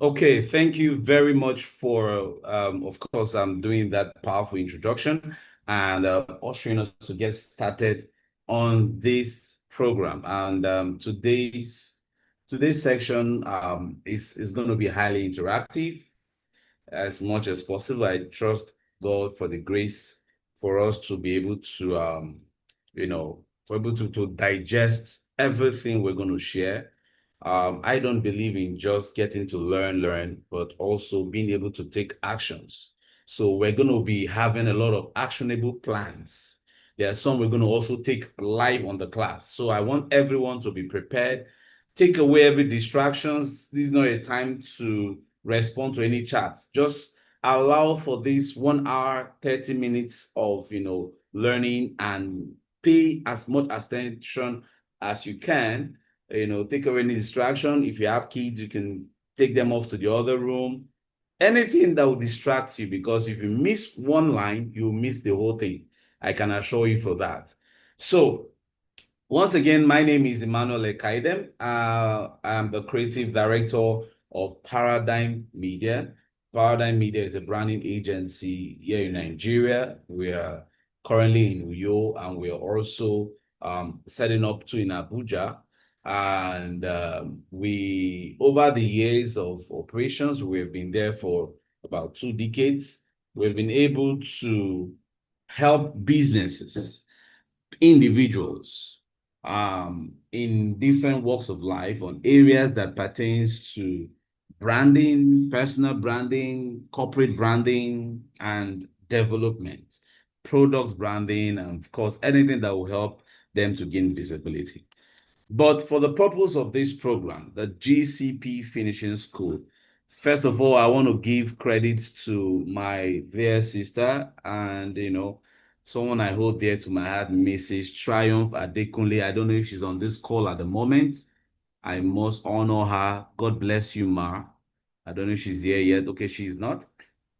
Okay, thank you very much for, of course, I'm doing that powerful introduction and ushering us to get started on this program. And today's section is going to be highly interactive as much as possible. I trust God for the grace for us to be able to, for able to digest everything we're going to share. I don't believe in just getting to learn, but also being able to take actions. So we're going to be having a lot of actionable plans. There are some we're going to also take live on the class. So I want everyone to be prepared. Take away every distractions. This is not a time to respond to any chats. Just allow for this 1 hour, 30 minutes of learning and pay as much attention as you can. Take away any distraction. If you have kids, you can take them off to the other room. Anything that will distract you, because if you miss one line, you'll miss the whole thing. I can assure you for that. So once again, my name is Emmanuel Ekadiam. I'm the creative director of Paradigm Media. Paradigm Media is a branding agency here in Nigeria. We are currently in Uyo, and we are also setting up to in Abuja. And we, over the years of operations, we've been there for about 2 decades. We've been able to help businesses, individuals, in different walks of life on areas that pertains to branding, personal branding, corporate branding, and development, product branding, and of course, anything that will help them to gain visibility. But for the purpose of this program, the GCP Finishing School, first of all, I want to give credit to my dear sister and, someone I hold dear to my heart, Mrs. Triumph Adekunle. I don't know if she's on this call at the moment. I must honor her. God bless you, Ma. I don't know if she's here yet. Okay, she's not.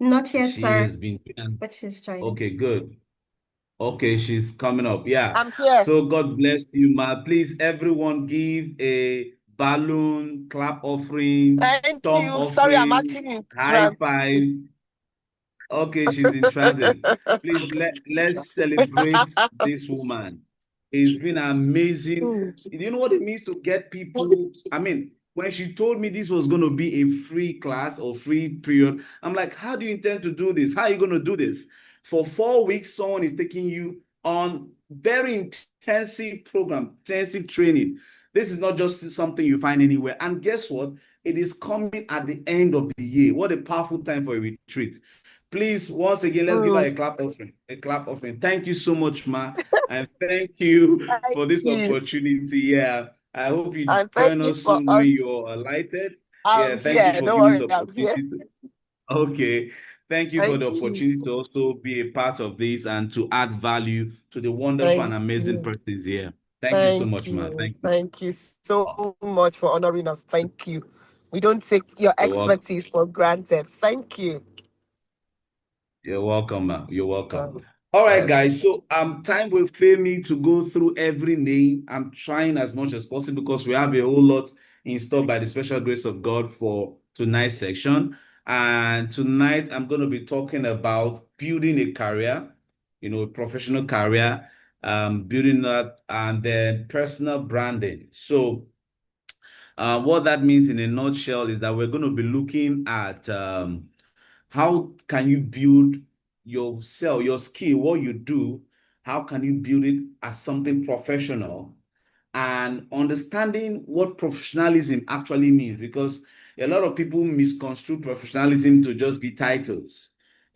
Not yet, She sir, has been. but she's trying. Okay, good. Okay, she's coming up. Yeah. I'm here. So God bless you, ma. Please, everyone, give a balloon, clap offering, Thank thumb you. Sorry, I'm offering, actually in high five. transit. Okay, she's in transit. Please let's celebrate this woman. It's been amazing. Hmm. Do you know what it means to get people? I mean, when she told me this was going to be a free class or free period, I'm like, how do you intend to do this? How are you going to do this? For 4 weeks, someone is taking you on very intensive program, intensive training. This is not just something you find anywhere. And guess what? It is coming at the end of the year. What a powerful time for a retreat. Please, once again, let's give her Hmm. a clap offering. A clap offering. Thank you so much, Ma. And thank you Thank for this you. opportunity. Yeah. I hope you And thank join you us for soon when us. you're alighted. I'm Yeah, thank you here. for Don't giving this worry, I'm here. opportunity. Okay. Thank you for Thank the you. opportunity to also be a part of this and to add value to the wonderful and Thank amazing you. persons here. Thank you so Thank much, Ma. you. Thank you. Thank you so much for honoring us. Thank you. We don't take your You're welcome. expertise for granted. Thank you. You're welcome, man. You're welcome. Um, All right, um, guys. So time will fail me to go through every name. I'm trying as much as possible because we have a whole lot in store by the special grace of God for tonight's section. And tonight I'm going to be talking about building a career, a professional career, building that, and then personal branding. So what that means in a nutshell is that we're going to be looking at how can you build yourself, your skill, what you do, how can you build it as something professional and understanding what professionalism actually means because a lot of people misconstrue professionalism to just be titles.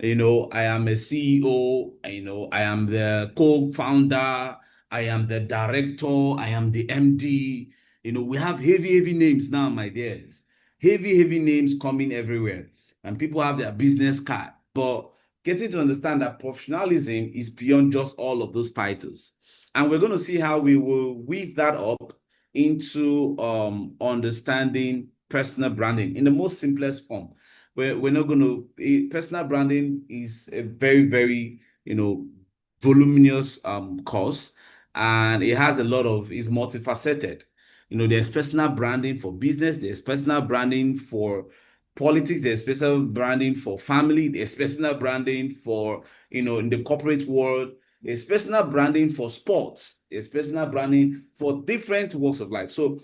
I am a CEO, I am the co-founder, I am the director, I am the MD. We have heavy, heavy names now, my dears. Heavy, heavy names coming everywhere. And people have their business card. But getting to understand that professionalism is beyond just all of those titles. And we're going to see how we will weave that up into understanding personal branding in the most simplest form. We're not going to, personal branding is a very, very, voluminous course. And it has a lot of, is multifaceted. There's personal branding for business, there's personal branding for politics, there's personal branding for family, there's personal branding for, in the corporate world, there's personal branding for sports, there's personal branding for different walks of life. So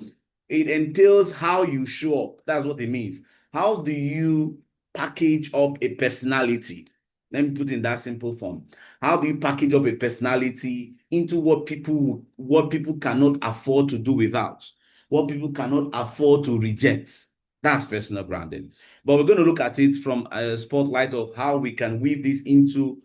it entails how you show up. That's what it means. How do you package up a personality? Let me put it in that simple form. How do you package up a personality into what people cannot afford to do without, what people cannot afford to reject? That's personal branding. But we're going to look at it from a spotlight of how we can weave this into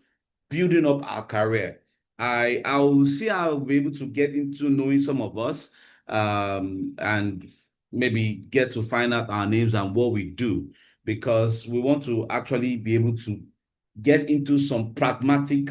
building up our career. I'll see how I'll be able to get into knowing some of us, and maybe get to find out our names and what we do, because we want to actually be able to get into some pragmatic,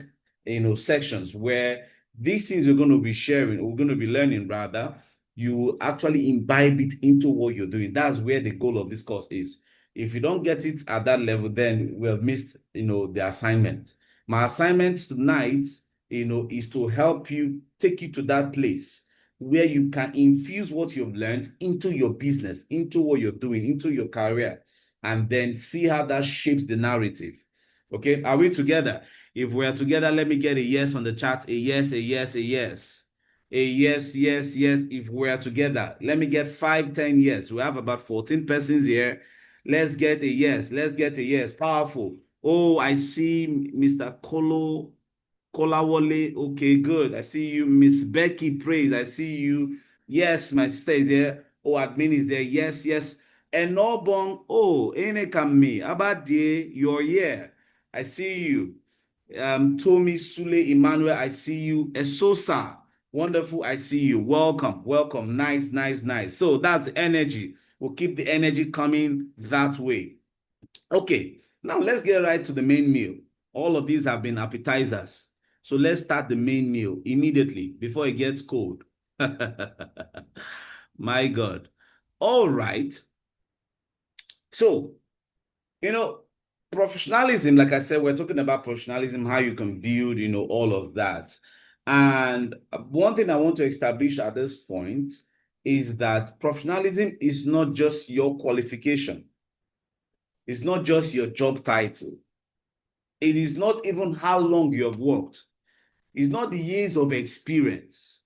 sections where these things we're going to be sharing, or we're going to be learning rather, you actually imbibe it into what you're doing. That's where the goal of this course is. If you don't get it at that level, then we've missed, the assignment. My assignment tonight, is to help you, take you to that place where you can infuse what you've learned into your business, into what you're doing, into your career, and then see how that shapes the narrative. Okay, are we together? If we're together, let me get a yes on the chat. A yes, a yes, a yes. A yes, yes, yes. If we're together, let me get 5, 10 yes. We have about 14 persons here. Let's get a yes. Let's get a yes. Powerful. Oh, I see Mr. Kolawole. Okay, good. I see you. Miss Becky Praise. I see you. Yes, my sister is there. Oh, admin is there. Yes, yes. Enobong. Oh, Enekami. Abadie, you're here. I see you. Tommy Sule Emmanuel, I see you. Esosa, wonderful, I see you. Welcome, welcome. Nice, nice, nice. So that's the energy. We'll keep the energy coming that way. Okay, now let's get right to the main meal. All of these have been appetizers. So let's start the main meal immediately before it gets cold. My God. All right. So, professionalism, like I said, we're talking about professionalism, how you can build, all of that. And one thing I want to establish at this point is that professionalism is not just your qualification. It's not just your job title. It is not even how long you have worked. It's not the years of experience.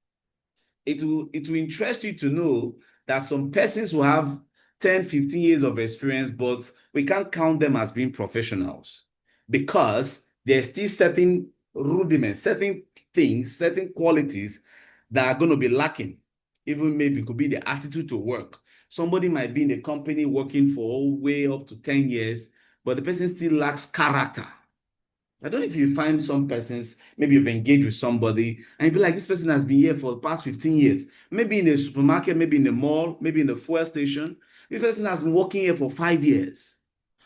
It will interest you to know that some persons will have 10, 15 years of experience, but we can't count them as being professionals because there's still certain rudiments, certain things, certain qualities that are going to be lacking. Even maybe it could be the attitude to work. Somebody might be in a company working for way up to 10 years, but the person still lacks character. I don't know if you find some persons, maybe you've engaged with somebody and you be like, this person has been here for the past 15 years. Maybe in a supermarket, maybe in a mall, maybe in the fuel station. This person has been working here for 5 years.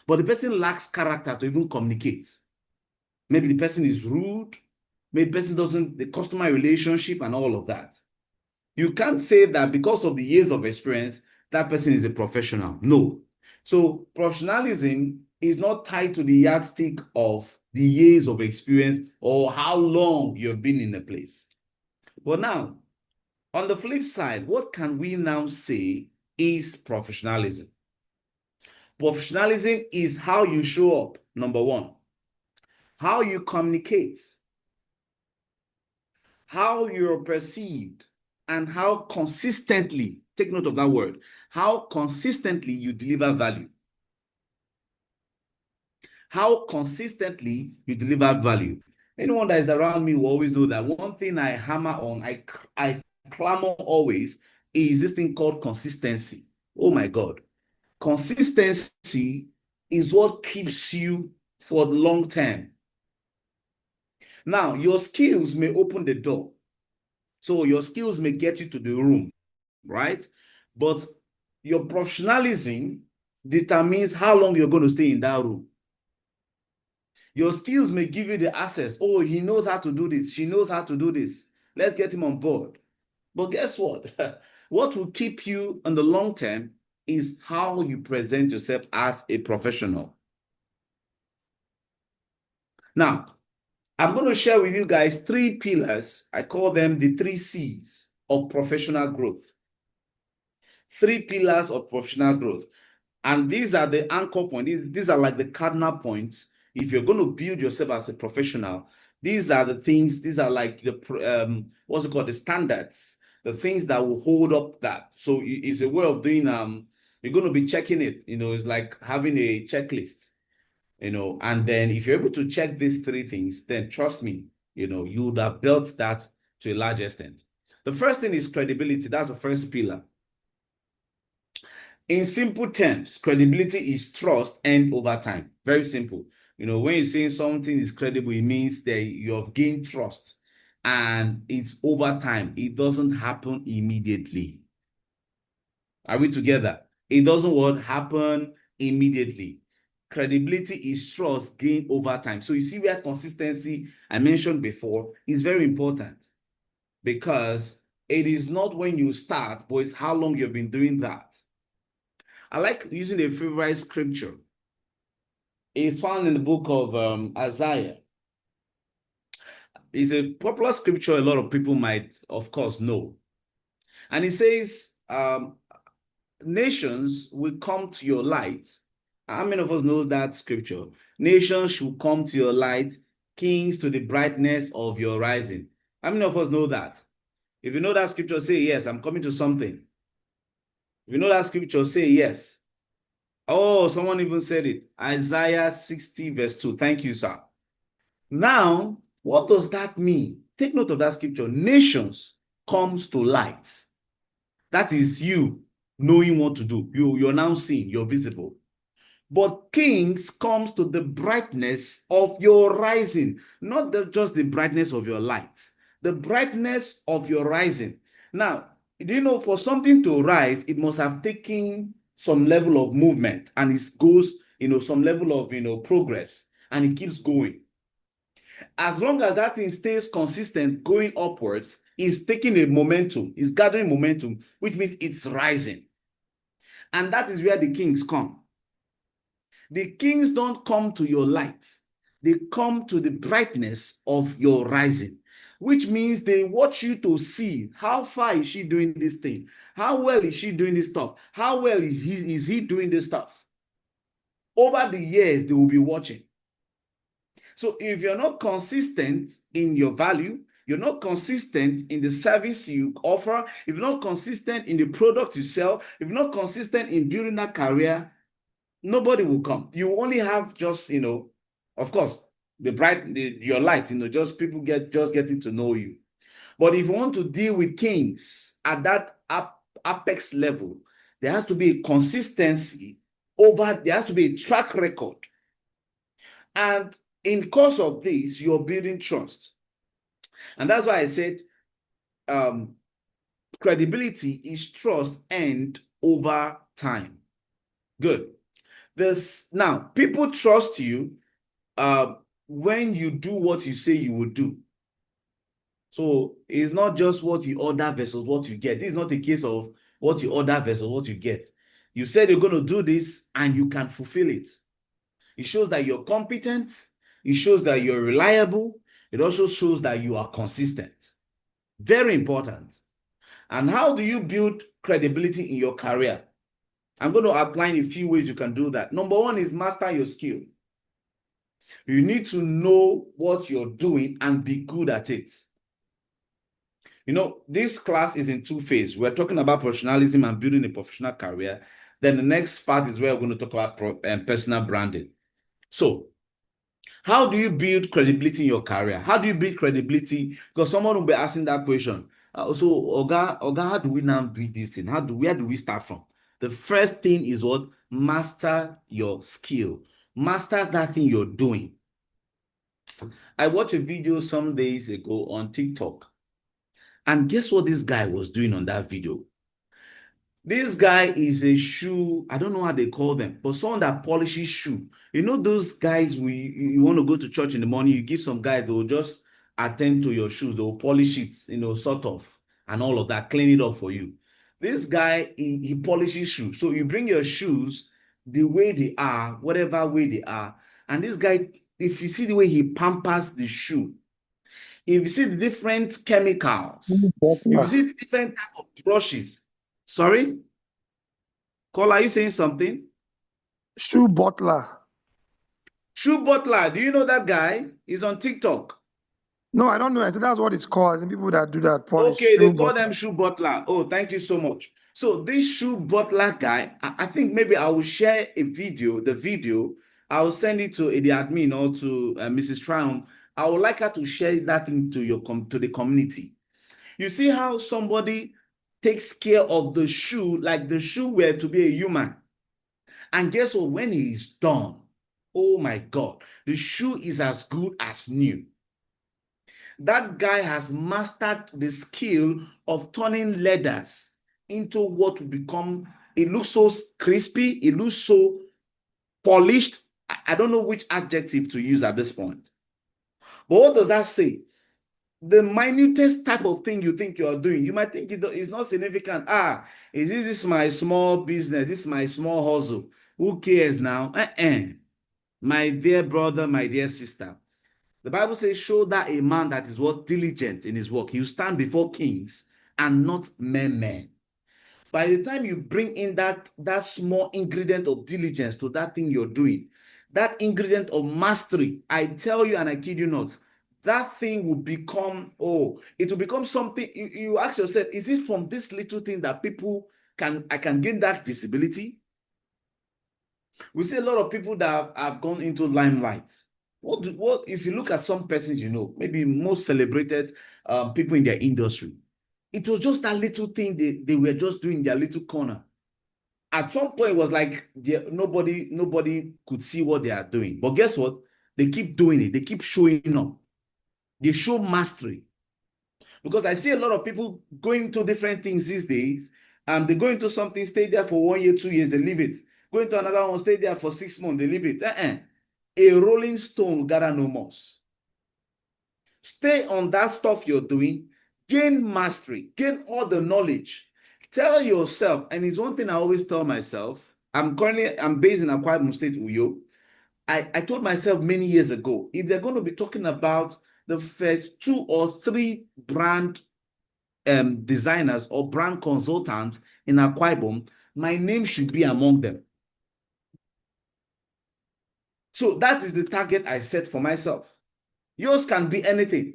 But the person lacks character to even communicate. Maybe the person is rude. Maybe the person doesn't, the customer relationship and all of that. You can't say that because of the years of experience, that person is a professional. No. So professionalism is not tied to the yardstick of the years of experience or how long you've been in a place. But now, on the flip side, what can we now say is professionalism? Professionalism is how you show up, number one, how you communicate, how you're perceived, and how consistently, take note of that word, how consistently you deliver value. How consistently you deliver value. Anyone that is around me will always know that one thing I hammer on, I clamor always, is this thing called consistency. Oh my God. Consistency is what keeps you for the long term. Now, your skills may open the door. So your skills may get you to the room, right? But your professionalism determines how long you're going to stay in that room. Your skills may give you the access. Oh, he knows how to do this. She knows how to do this. Let's get him on board. But guess what? What will keep you in the long term is how you present yourself as a professional. Now, I'm going to share with you guys 3 pillars. I call them the 3 C's of professional growth. 3 pillars of professional growth. And these are the anchor points. These are like the cardinal points. If you're going to build yourself as a professional, these are the things, these are like the, what's it called? The standards, the things that will hold up that. So it's a way of doing, you're going to be checking it, it's like having a checklist, and then if you're able to check these three things, then trust me, you would have built that to a large extent. The first thing is credibility. That's the first pillar. In simple terms, credibility is trust earned over time. Very simple. When you're saying something is credible, it means that you have gained trust and it's over time. It doesn't happen immediately. Are we together? It doesn't happen immediately. Credibility is trust gained over time. So you see where consistency I mentioned before is very important, because it is not when you start, but it's how long you've been doing that. I like using a favorite scripture. It's found in the book of Isaiah. It's a popular scripture a lot of people might, of course, know. And it says, nations will come to your light. How many of us knows that scripture? Nations should come to your light, kings to the brightness of your rising. How many of us know that? If you know that scripture, say yes, I'm coming to something. If you know that scripture, say yes. Oh, someone even said it. Isaiah 60 verse 2. Thank you, sir. Now, what does that mean? Take note of that scripture. Nations comes to light. That is you knowing what to do. You're now seeing, you're visible. But kings comes to the brightness of your rising, not just the brightness of your light, the brightness of your rising. Now, do you know, for something to rise, it must have taken some level of movement, and it goes, some level of, progress, and it keeps going. As long as that thing stays consistent, going upwards, it's taking a momentum, it's gathering momentum, which means it's rising. And that is where the kings come. The kings don't come to your light. They come to the brightness of your rising, which means they watch you to see how far is she doing this thing? How well is she doing this stuff? How well is he doing this stuff? Over the years, they will be watching. So if you're not consistent in your value, you're not consistent in the service you offer, if you're not consistent in the product you sell, if you're not consistent in building that career, nobody will come. You only have just, of course, your light, just people getting to know you. But if you want to deal with kings at that apex level, there has to be a consistency there has to be a track record. And in course of this, you're building trust. And that's why I said credibility is trust earned over time. Good. Now, people trust you when you do what you say you would do. So it's not just what you order versus what you get. This is not a case of what you order versus what you get. You said you're going to do this and you can fulfill it. It shows that you're competent. It shows that you're reliable. It also shows that you are consistent. Very important. And how do you build credibility in your career? I'm going to outline a few ways you can do that. Number one is master your skill. You need to know what you're doing and be good at it. This class is in two phases. We're talking about professionalism and building a professional career. Then the next part is where we're going to talk about personal branding. So, how do you build credibility in your career? How do you build credibility? Because someone will be asking that question. So, Oga, how do we now build this thing? Where do we start from? The first thing is what? Master your skill. Master that thing you're doing. I watched a video some days ago on TikTok. And guess what this guy was doing on that video? This guy is a shoe, I don't know how they call them, but someone that polishes shoe. Those guys, you want to go to church in the morning, you give some guys, they will just attend to your shoes, they will polish it, sort of, and all of that, clean it up for you. This guy, he polishes shoes. So you bring your shoes the way they are, whatever way they are. And this guy, if you see the way he pampers the shoe, if you see the different chemicals, if you see the different type of brushes. Sorry? Cole, are you saying something? Shoe butler. Shoe Butler, do you know that guy? He's on TikTok. No, I don't know. I said that's what it's called. And people that do that polish. Okay, Shoe they call butler. them Shoe Butler. Oh, thank you so much. So this Shoe Butler guy, I think maybe I will share a video, the video. I will send it to the admin or to Mrs. Tryon. I would like her to share that into to the community. You see how somebody takes care of the shoe like the shoe were to be a human. And guess what? When he is done, oh my God, the shoe is as good as new. That guy has mastered the skill of turning leathers into what will become, it looks so crispy, it looks so polished. I don't know which adjective to use at this point. But what does that say? The minutest type of thing you think you are doing, you might think it's not significant. Is this my small business? This is my small hustle. Who cares now? My dear brother, my dear sister. The Bible says, show that a man that is what diligent in his work. He will stand before kings and not men. By the time you bring in that small ingredient of diligence to that thing you're doing, that ingredient of mastery, I tell you and I kid you not, that thing will become, it will become something. You ask yourself, is it from this little thing that I can gain that visibility? We see a lot of people that have gone into limelight. What if you look at some persons, maybe most celebrated people in their industry, it was just that little thing they were just doing their little corner. At some point, it was like nobody could see what they are doing. But guess what? They keep doing it. They keep showing up. They show mastery. Because I see a lot of people going to different things these days. They go into something, stay there for 1 year, 2 years, they leave it. Go into another one, stay there for 6 months, they leave it. A rolling stone will gather no moss. Stay on that stuff you're doing, gain mastery, gain all the knowledge. Tell yourself, and it's one thing I always tell myself. I'm based in Akwa Ibom State, Uyo. I told myself many years ago, if they're going to be talking about the first 2 or 3 brand designers or brand consultants in Akwa Ibom, my name should be among them. So that is the target I set for myself. Yours can be anything.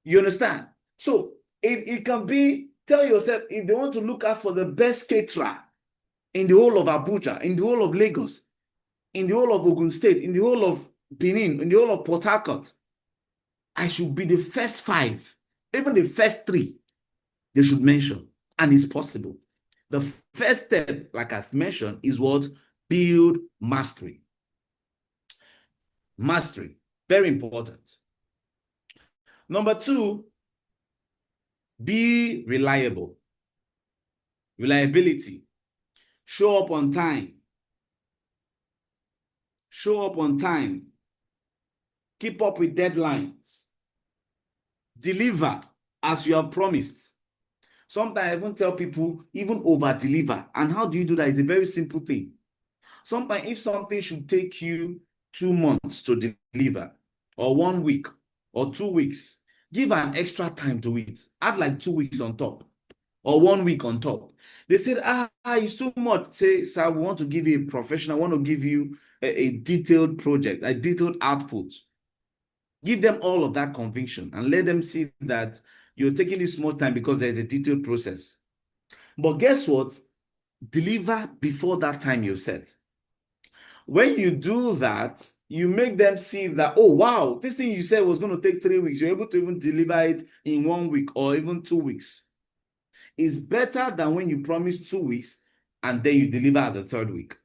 You understand? So it can be, tell yourself, if they want to look out for the best caterer in the whole of Abuja, in the whole of Lagos, in the whole of Ogun State, in the whole of Benin, in the whole of Port Harcourt, I should be the first 5, even the first 3 they should mention. And it's possible. The first step, like I've mentioned, is what? Build mastery. Mastery, very important. Number 2, be reliable. Reliability. Show up on time. Show up on time. Keep up with deadlines. Deliver as you have promised. Sometimes I even tell people, even over-deliver. And how do you do that? It's a very simple thing. Sometimes if something should take you 2 months to deliver, or 1 week, or 2 weeks, give an extra time to it. Add like 2 weeks on top, or 1 week on top. They said, it's too much. Say, sir, we want to give you a professional, I want to give you a detailed project, a detailed output. Give them all of that conviction and let them see that you're taking this small time because there's a detailed process. But guess what? Deliver before that time you've set. When you do that, you make them see that, oh, wow, this thing you said was going to take 3 weeks. You're able to even deliver it in 1 week or even 2 weeks. It's better than when you promise 2 weeks and then you deliver at the 3rd week.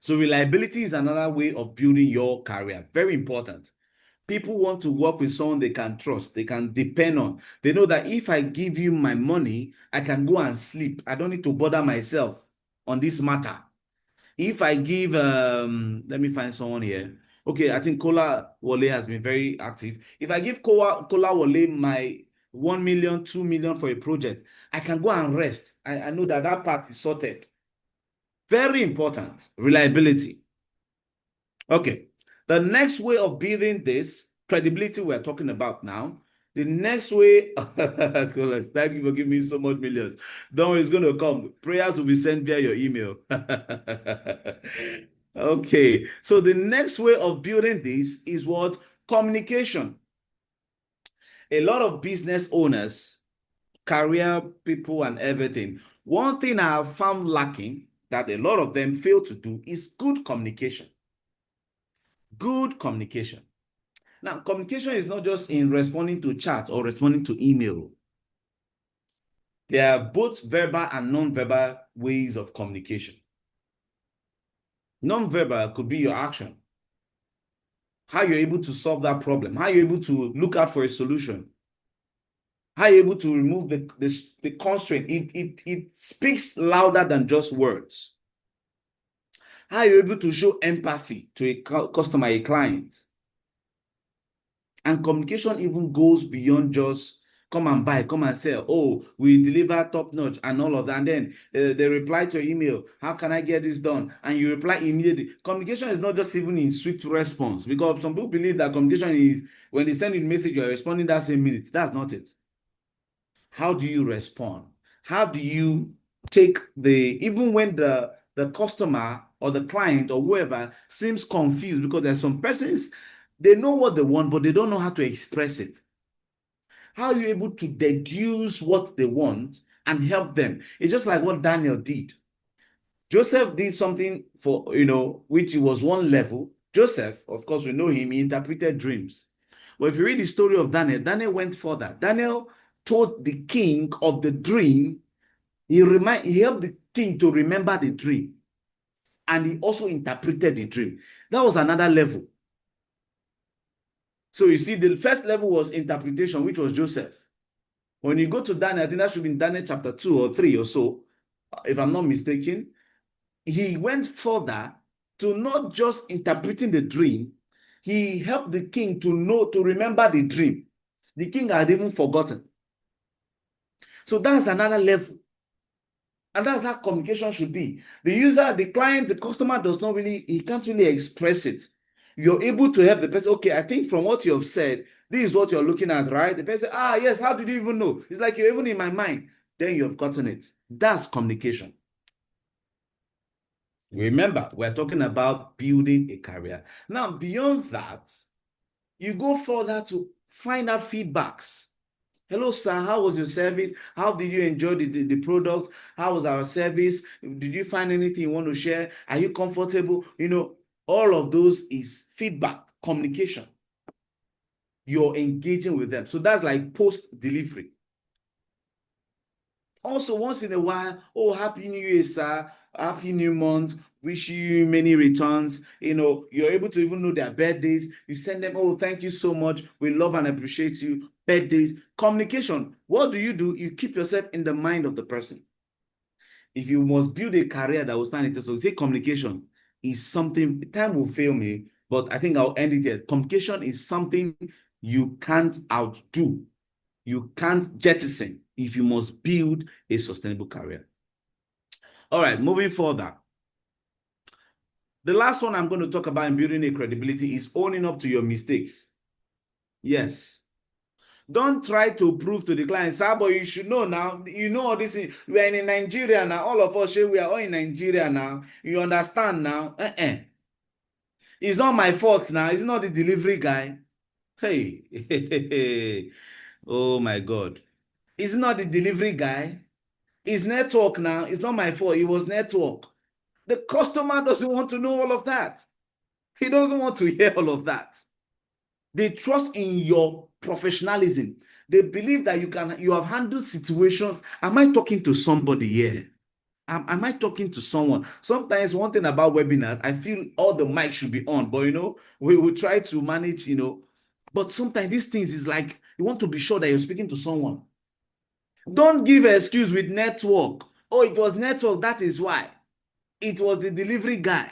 So reliability is another way of building your career. Very important. People want to work with someone they can trust, they can depend on. They know that if I give you my money, I can go and sleep. I don't need to bother myself on this matter. If I give, let me find someone here. Okay, I think Kola Wole has been very active. If I give Kola Wole my 1 million, 2 million for a project, I can go and rest. I know that part is sorted. Very important, reliability. Okay. The next way of building this credibility we're talking about now The next way, thank you for giving me so much millions. Don't worry, it's going to come. Prayers will be sent via your email. Okay, so the next way of building this is what? Communication. A lot of business owners, career people, and everything, one thing I have found lacking that a lot of them fail to do is good communication. Good communication. Now, communication is not just in responding to chat or responding to email. There are both verbal and non-verbal ways of communication. Non-verbal could be your action. How you're able to solve that problem. How you're able to look out for a solution. How you're able to remove the constraint. It speaks louder than just words. How you're able to show empathy to a customer, a client. And communication even goes beyond just come and buy, come and sell. Oh, we deliver top notch and all of that. And then they reply to your email. How can I get this done? And you reply immediately. Communication is not just even in swift response, because some people believe that communication is when they send you a message, you're responding that same minute. That's not it. How do you respond? How do you take even when the customer or the client or whoever seems confused, because there's some persons, they know what they want, but they don't know how to express it. How are you able to deduce what they want and help them? It's just like what Daniel did. Joseph did something for, which was one level. Joseph, of course, we know him, he interpreted dreams. But if you read the story of Daniel, Daniel went further. Daniel told the king of the dream. He helped the king to remember the dream. And he also interpreted the dream. That was another level. So you see, the first level was interpretation, which was Joseph. When you go to Daniel, I think that should be in Daniel chapter 2 or 3 or so, if I'm not mistaken, he went further to not just interpreting the dream, he helped the king to remember the dream. The king had even forgotten. So that's another level. And that's how communication should be. The user, the client, the customer he can't really express it. You're able to help the person. Okay, I think from what you have said, this is what you're looking at, right? The person, yes, how did you even know? It's like you're even in my mind. Then you have gotten it. That's communication. Remember, we're talking about building a career. Now, beyond that, you go further to find out feedbacks. Hello, sir. How was your service? How did you enjoy the product? How was our service? Did you find anything you want to share? Are you comfortable? All of those is feedback, communication. You're engaging with them. So that's like post-delivery. Also, once in a while, Happy New Year, sir. Happy New Month. Wish you many returns. You're able to even know their birthdays. You send them, thank you so much. We love and appreciate you. Birthdays. Communication. What do? You keep yourself in the mind of the person. If you must build a career that will stand it, so say communication is something, time will fail me, but I think I'll end it here. Communication is something you can't outdo. You can't jettison if you must build a sustainable career. All right, moving further. The last one I'm going to talk about in building a credibility is owning up to your mistakes. Yes. Don't try to prove to the client, sir, but you should know now. You know all this. We are in Nigeria now. All of us, we are all in Nigeria now. You understand now? It's not my fault now. It's not the delivery guy. Hey. Oh my God. It's not the delivery guy. It's network now. It's not my fault. It was network. The customer doesn't want to know all of that. He doesn't want to hear all of that. They trust in your professionalism. They believe that you have handled situations. Am I talking to somebody here? Am I talking to someone? Sometimes one thing about webinars, I feel all the mics should be on, but we will try to manage, but sometimes these things is like, you want to be sure that you're speaking to someone. Don't give an excuse with network. It was network, that is why. It was the delivery guy.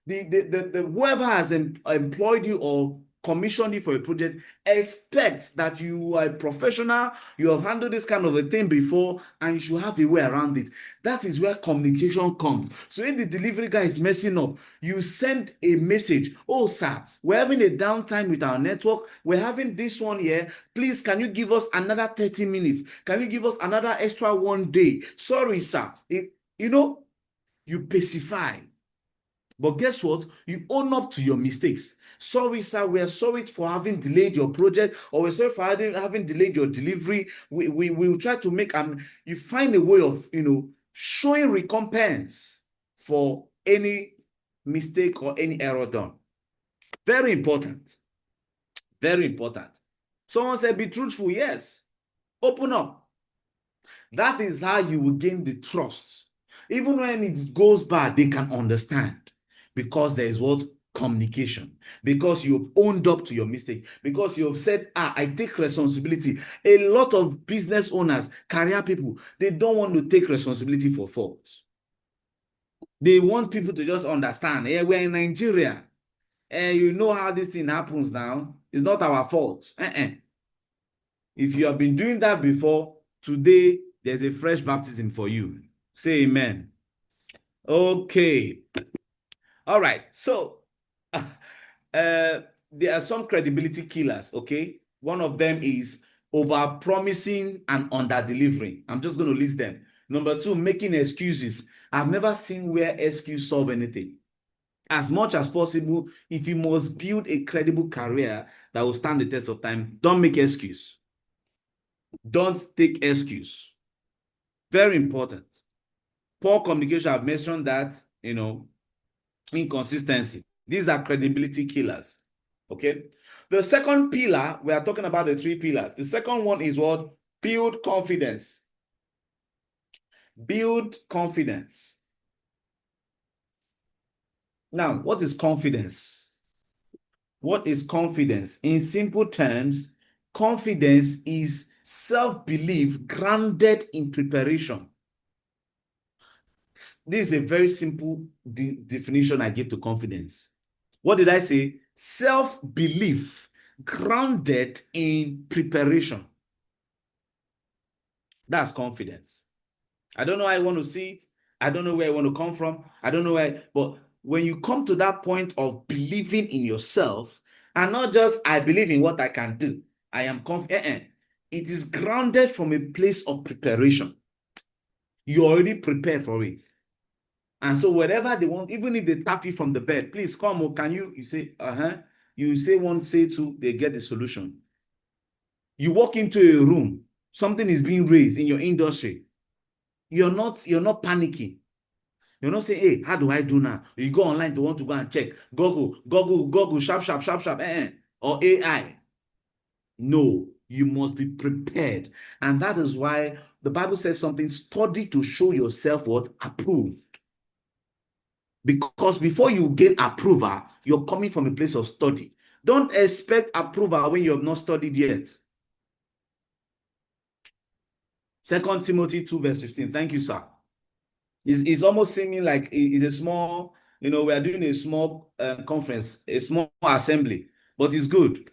The whoever has employed you or commission you for a project, expect that you are a professional, you have handled this kind of a thing before, and you should have a way around it. That is where communication comes. So if the delivery guy is messing up, you send a message. Oh, sir, we're having a downtime with our network. We're having this one here. Please, can you give us another 30 minutes? Can you give us another extra 1 day? Sorry, sir. You pacify. But guess what? You own up to your mistakes. Sorry, sir, we are sorry for having delayed your project, or we're sorry for having delayed your delivery. We will try to make, you find a way of, showing recompense for any mistake or any error done. Very important. Very important. Someone said, be truthful. Yes. Open up. That is how you will gain the trust. Even when it goes bad, they can understand. Because there is what? Communication. Because you've owned up to your mistake. Because you've said, I take responsibility. A lot of business owners, career people, they don't want to take responsibility for faults. They want people to just understand, we're in Nigeria. You know how this thing happens now. It's not our fault. If you have been doing that before, today, there's a fresh baptism for you. Say amen. Okay. All right, so there are some credibility killers, okay? One of them is over-promising and under-delivering. I'm just going to list them. Number 2, making excuses. I've never seen where excuse solve anything. As much as possible, if you must build a credible career that will stand the test of time, don't make excuse. Don't take excuse. Very important. Poor communication, I've mentioned that, inconsistency. These are credibility killers. Okay. The second pillar, we are talking about the 3 pillars. The second one is what? Build confidence. Build confidence. Now, what is confidence? What is confidence? In simple terms, confidence is self-belief grounded in preparation. This is a very simple definition I give to confidence. What did I say? Self-belief grounded in preparation. That's confidence. I don't know how I want to see it. I don't know where I want to come from. I don't know where, but when you come to that point of believing in yourself, and not just I believe in what I can do, I am confident. It is grounded from a place of preparation. You already prepared for it. And so whatever they want, even if they tap you from the bed, please come, or can you say, you say 1, say 2, they get the solution. You walk into a room, something is being raised in your industry. You're not panicking. You're not saying, hey, how do I do now? You go online to want to go and check. Google, sharp, or AI. No, you must be prepared. And that is why the Bible says something, study to show yourself what? Approved. Because before you gain approval, you're coming from a place of study. Don't expect approval when you have not studied yet. 2 Timothy 2 verse 15. Thank you, sir. It's almost seeming like it's a small, we are doing a small conference, a small assembly, but it's good.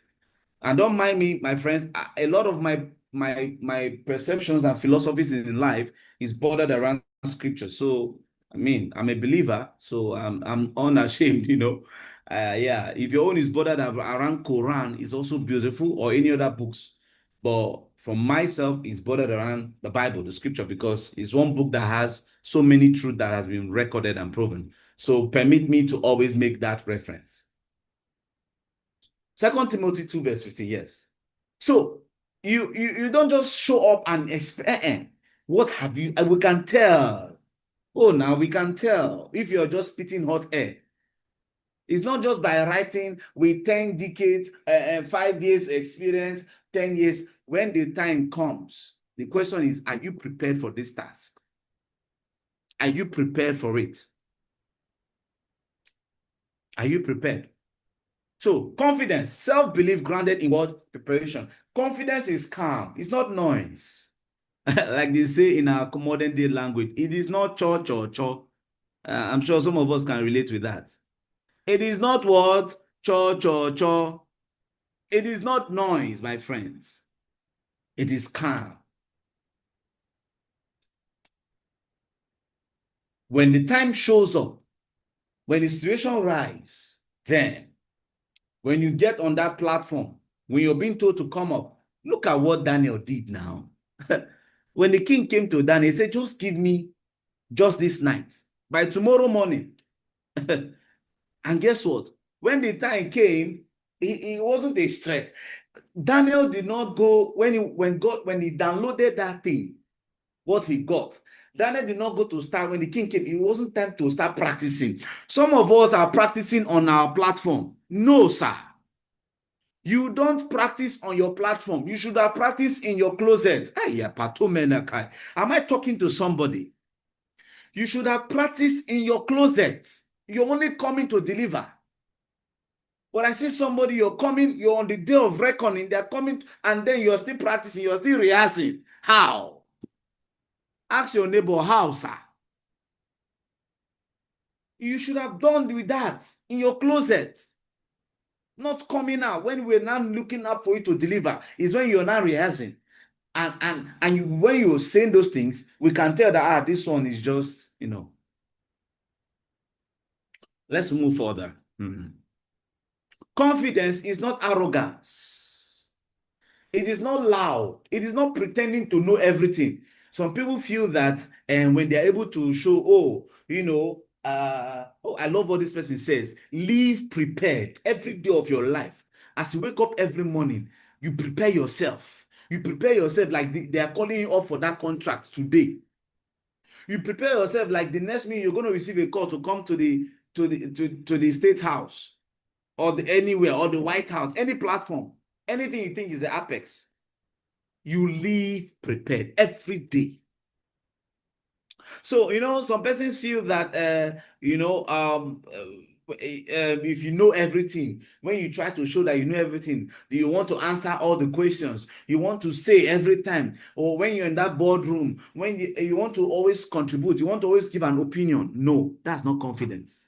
And don't mind me, my friends, a lot of my perceptions and philosophies in life is bordered around scripture. So I'm a believer, so I'm unashamed, yeah, if your own is bordered around Quran, it's also beautiful, or any other books. But for myself, it's bordered around the Bible, the scripture, because it's one book that has so many truths that has been recorded and proven. So permit me to always make that reference. 2 Timothy 2 verse 15, yes. So you don't just show up and expect, what have you, and we can tell. Oh, now we can tell if you're just spitting hot air. It's not just by writing with 10 decades and 5 years experience, 10 years. When the time comes, the question is, are you prepared for this task? Are you prepared for it? Are you prepared? So confidence, self-belief grounded in what? Preparation. Confidence is calm. It's not noise. Like they say in our modern day language, it is not cho. I'm sure some of us can relate with that. It is not what? Cho. It is not noise, my friends. It is calm. When the time shows up, when the situation rise, then when you get on that platform, when you're being told to come up, look at what Daniel did now. When the king came to Daniel, he said, just give me just this night. By tomorrow morning. And guess what? When the time came, he wasn't a stress. Daniel did not go when he downloaded that thing, what he got. Daniel did not go to start when the king came. It wasn't time to start practicing. Some of us are practicing on our platform. No, sir. You don't practice on your platform. You should have practiced in your closet. Am I talking to somebody? You should have practiced in your closet. You're only coming to deliver. But I see somebody, you're on the day of reckoning, they're coming, and then you're still practicing, you're still rehearsing. How? Ask your neighbor, how, sir? You should have done with that in your closet. Not coming out when we're now looking up for you to deliver. Is when you're not rehearsing. When you're saying those things, we can tell that, this one is just, Let's move further. Confidence is not arrogance. It is not loud. It is not pretending to know everything. Some people feel that when they're able to show, I love what this person says. Live prepared every day of your life. As you wake up every morning, you prepare yourself. You prepare yourself like they are calling you up for that contract today. You prepare yourself like the next minute you're going to receive a call to come to the State House or anywhere, or the White House, any platform, anything you think is the apex. You live prepared every day. So, some persons feel that, if you know everything, when you try to show that you know everything, you want to answer all the questions, you want to say every time, or when you're in that boardroom, when you want to always contribute, you want to always give an opinion. No, that's not confidence.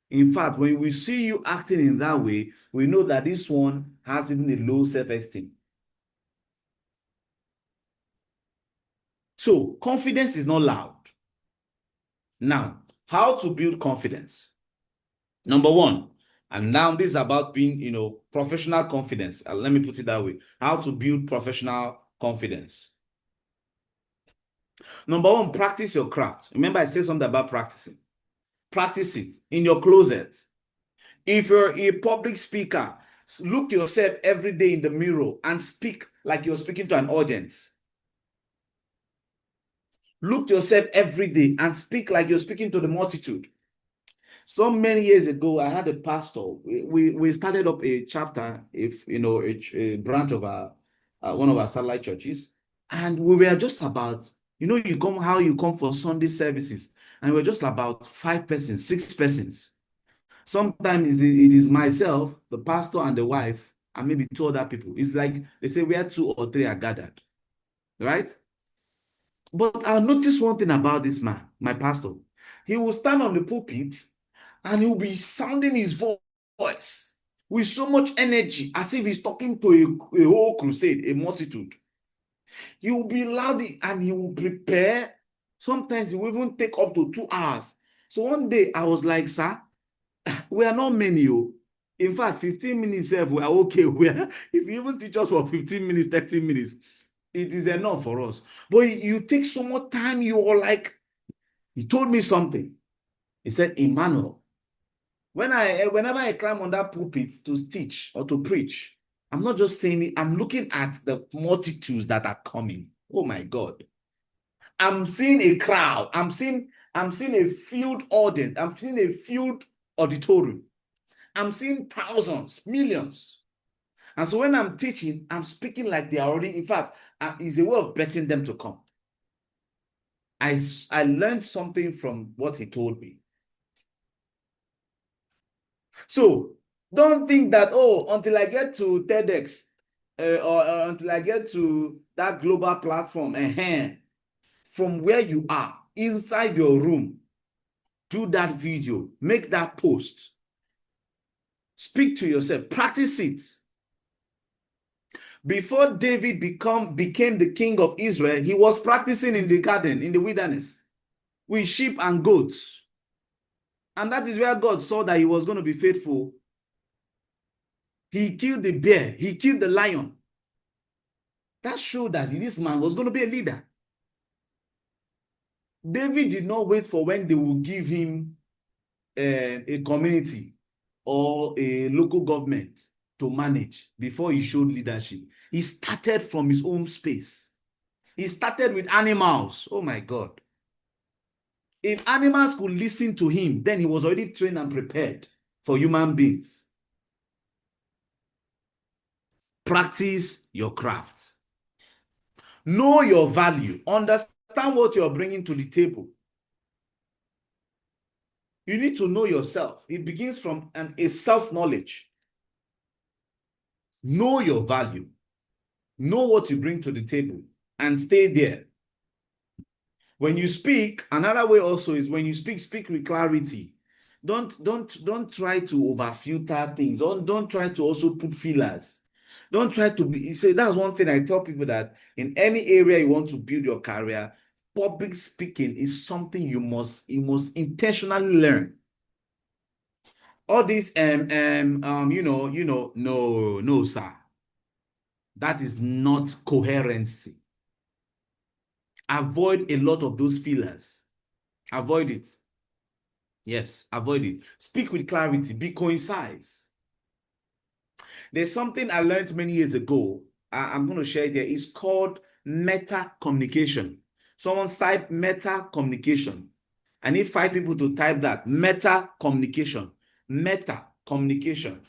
In fact, when we see you acting in that way, we know that this one has even a low self-esteem. So, confidence is not loud. Now, how to build confidence? Number one, and now this is about being, professional confidence. Let me put it that way. How to build professional confidence. Number one, practice your craft. Remember, I said something about practicing. Practice it in your closet. If you're a public speaker, look yourself every day in the mirror and speak like you're speaking to an audience. Look yourself every day and speak like you're speaking to the multitude. So many years ago, I had a pastor. We started up a chapter, a branch of one of our satellite churches, and we were just about, you come for Sunday services, and we're just about 5 persons, 6 persons. Sometimes it is myself, the pastor, and the wife, and maybe 2 other people. It's like they say where 2 or 3 are gathered, right? But I noticed one thing about this man, my pastor. He will stand on the pulpit and he will be sounding his voice with so much energy, as if he's talking to a whole crusade, a multitude. He will be loud and he will prepare. Sometimes he will even take up to 2 hours. So one day I was like, sir, we are not many. In fact, 15 minutes, we are okay. If you even teach us for 15 minutes, 30 minutes, it is enough for us. But you take so much time, you're like, he told me something. He said, Emmanuel, whenever I climb on that pulpit to teach or to preach, I'm not just saying it, I'm looking at the multitudes that are coming. Oh my God. I'm seeing a crowd. I'm seeing a filled audience. I'm seeing a filled auditorium. I'm seeing thousands, millions. And so when I'm teaching, I'm speaking like they are already, in fact, it's a way of betting them to come. I learned something from what he told me. So don't think that, until I get to TEDx or until I get to that global platform, from where you are, inside your room, do that video, make that post, speak to yourself, practice it. Before David became the king of Israel, he was practicing in the garden, in the wilderness, with sheep and goats. And that is where God saw that he was going to be faithful. He killed the bear. He killed the lion. That showed that this man was going to be a leader. David did not wait for when they would give him a community or a local government to manage before he showed leadership. He started from his own space. He started with animals. Oh my God. If animals could listen to him, then he was already trained and prepared for human beings. Practice your craft. Know your value. Understand what you're bringing to the table. You need to know yourself. It begins from a self-knowledge. Know your value. Know what you bring to the table and stay there. When you speak, another way also is when you speak with clarity. Don't try to overfilter things. Don't try to also put fillers. Don't try to be. So that's one thing I tell people, that in any area you want to build your career, public speaking is something you must intentionally learn. All this no, sir. That is not coherency. Avoid a lot of those fillers. Avoid it. Yes, avoid it. Speak with clarity. Be concise. There's something I learned many years ago. I'm going to share it here. It's called meta communication. Someone type meta communication. I need 5 people to type that. Meta communication. Meta communication.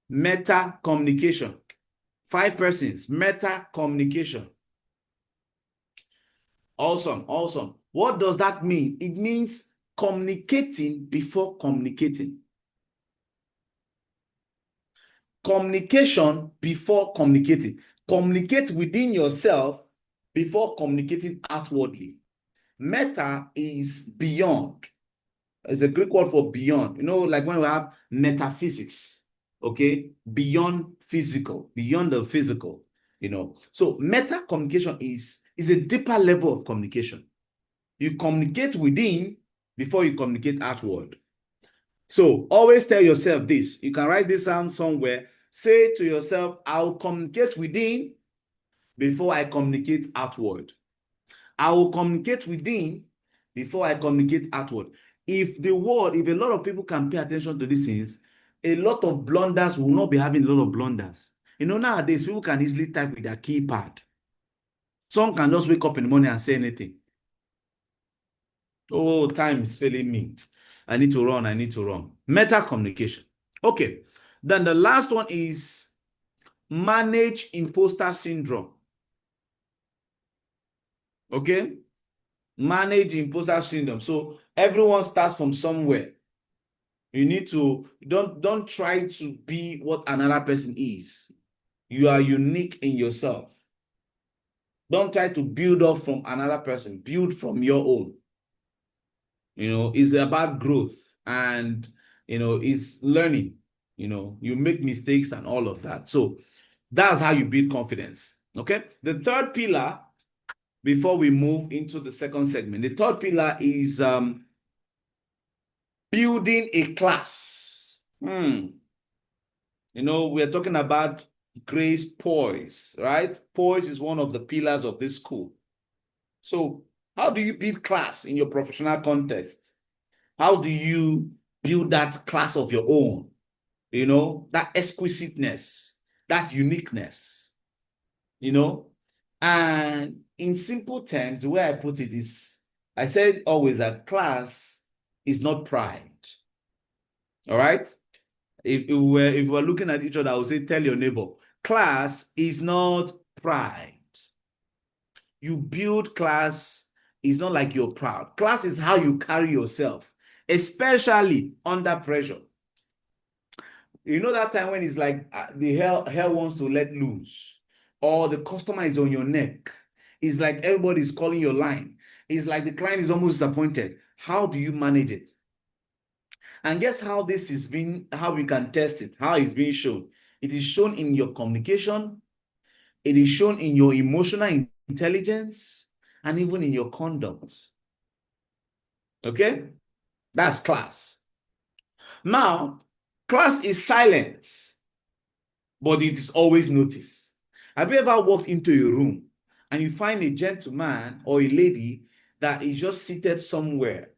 Meta communication. 5 persons. Meta communication. Awesome. Awesome. What does that mean? It means communicating before communicating. Communication before communicating. Communicate within yourself before communicating outwardly. Meta is beyond. It's a Greek word for beyond. You know, like when we have metaphysics, okay? Beyond physical, beyond the physical, you know. So meta communication is a deeper level of communication. You communicate within before you communicate outward. So always tell yourself this. You can write this down somewhere. Say to yourself, I'll communicate within before I communicate outward. I will communicate within before I communicate outward. If a lot of people can pay attention to these things, a lot of blunders will not be having a lot of blunders. You know, nowadays, people can easily type with their keypad. Some can just wake up in the morning and say anything. Oh, time is failing me. I need to run. Meta communication. Okay. Then the last one is manage imposter syndrome. Okay. Manage imposter syndrome. So everyone starts from somewhere. You need to, don't try to be what another person is. You are unique in yourself. Don't try to build up from another person. Build from your own. You know, it's about growth and, you know, it's learning. You know, you make mistakes and all of that. So that's how you build confidence. Okay. The third pillar, before we move into the second segment, the third pillar is building a class. You know, we're talking about grace poise, right? Poise is one of the pillars of this school. So how do you build class in your professional context? How do you build that class of your own? You know, that exquisiteness, that uniqueness, you know? And in simple terms, the way I put it is, I said always that class is not pride. All right? If we were looking at each other, I would say, tell your neighbor, class is not pride. You build class, it's not like you're proud. Class is how you carry yourself, especially under pressure. You know that time when it's like the hell wants to let loose, or the customer is on your neck. It's like everybody's calling your line. It's like the client is almost disappointed. How do you manage it? And guess how this is being, how we can test it, how it's being shown. It is shown in your communication. It is shown in your emotional intelligence and even in your conduct. Okay? That's class. Now, class is silent, but it is always noticed. Have you ever walked into a room and you find a gentleman or a lady that is just seated somewhere?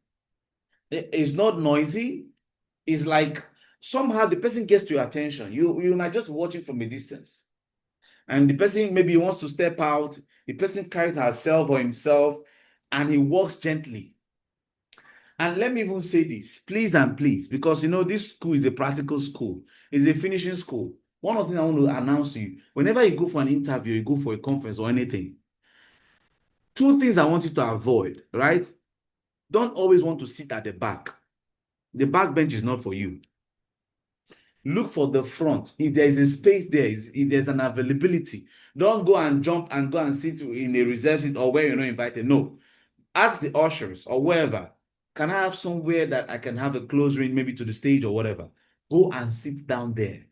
It's not noisy. It's like somehow the person gets to your attention. You might just watch it from a distance. And the person maybe wants to step out. The person carries herself or himself and he walks gently. And let me even say this, please and please, because you know, this school is a practical school. It's a finishing school. One of the things I want to announce to you, whenever you go for an interview, you go for a conference or anything, two things I want you to avoid, right? Don't always want to sit at the back. The back bench is not for you. Look for the front. If there is a space there, if there's an availability, don't go and jump and go and sit in a reserved seat or where you're not invited. No. Ask the ushers or wherever, can I have somewhere that I can have a close range, maybe to the stage or whatever? Go and sit down there.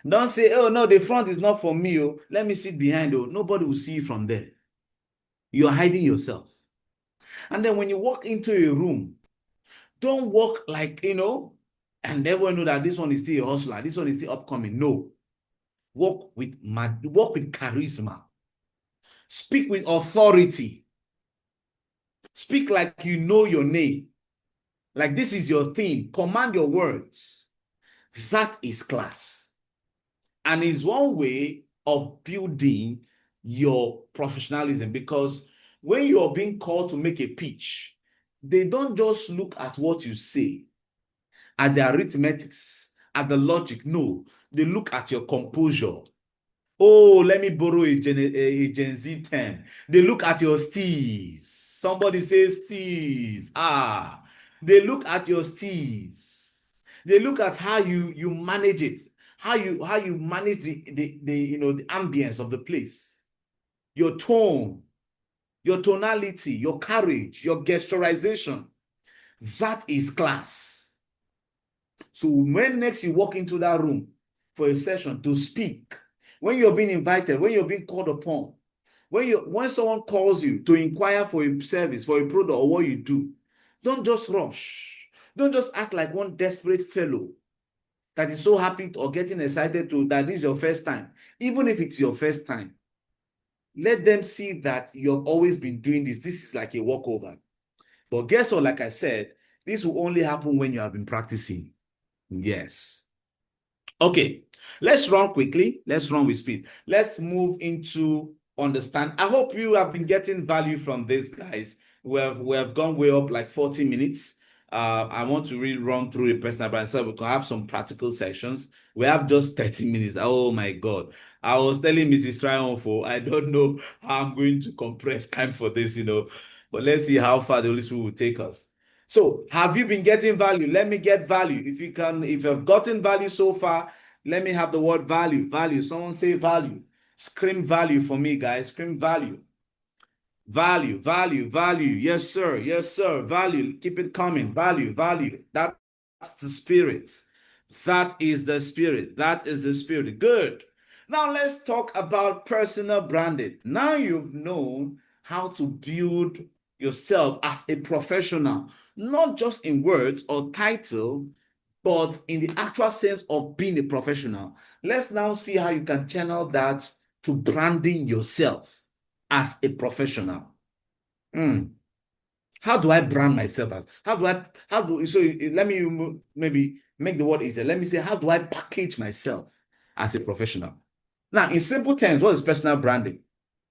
Don't say, oh, no, the front is not for me. Oh, let me sit behind. Oh, nobody will see you from there. You're hiding yourself. And then when you walk into a room, don't walk like, and everyone know that this one is still a hustler. This one is still upcoming. No. Walk with charisma. Speak with authority. Speak like you know your name. Like this is your thing. Command your words. That is class. And it's one way of building your professionalism, because when you're being called to make a pitch, they don't just look at what you say, at the arithmetics, at the logic. No, they look at your composure. Oh, let me borrow a Gen Z term. They look at your steez. Somebody says steez. They look at your steez. They look at how you manage it, how you manage the ambience of the place, your tone, your tonality, your courage, your gesturization. That is class. So when next you walk into that room for a session to speak, when you're being invited, when you're being called upon, when someone calls you to inquire for a service, for a product or what you do, don't just rush. Don't just act like one desperate fellow that is so happy or getting excited that this is your first time. Even if it's your first time, let them see that you've always been doing this. This is like a walkover. But guess what? Like I said, this will only happen when you have been practicing. Yes. Okay, let's run quickly. Let's run with speed. Let's move into understand. I hope you have been getting value from this, guys. We have gone way up like 40 minutes. I want to really run through the personal brand so we can have some practical sessions. We have just 30 minutes. Oh my God. I was telling Mrs. Triumph, I don't know how I'm going to compress time for this, but let's see how far the Holy Spirit will take us. So have you been getting value? Let me get value. If you've gotten value so far, let me have the word value. Value. Someone say value. Scream value for me, guys. Scream value. Value, value, value. Yes, sir. Yes, sir. Value. Keep it coming. Value, value. That's the spirit. That is the spirit. That is the spirit. Good. Now let's talk about personal branding. Now you've known how to build yourself as a professional, not just in words or title, but in the actual sense of being a professional. Let's now see how you can channel that to branding yourself as a professional. How do I brand myself as? So let me maybe make the word easier. Let me say, how do I package myself as a professional? Now, in simple terms, what is personal branding?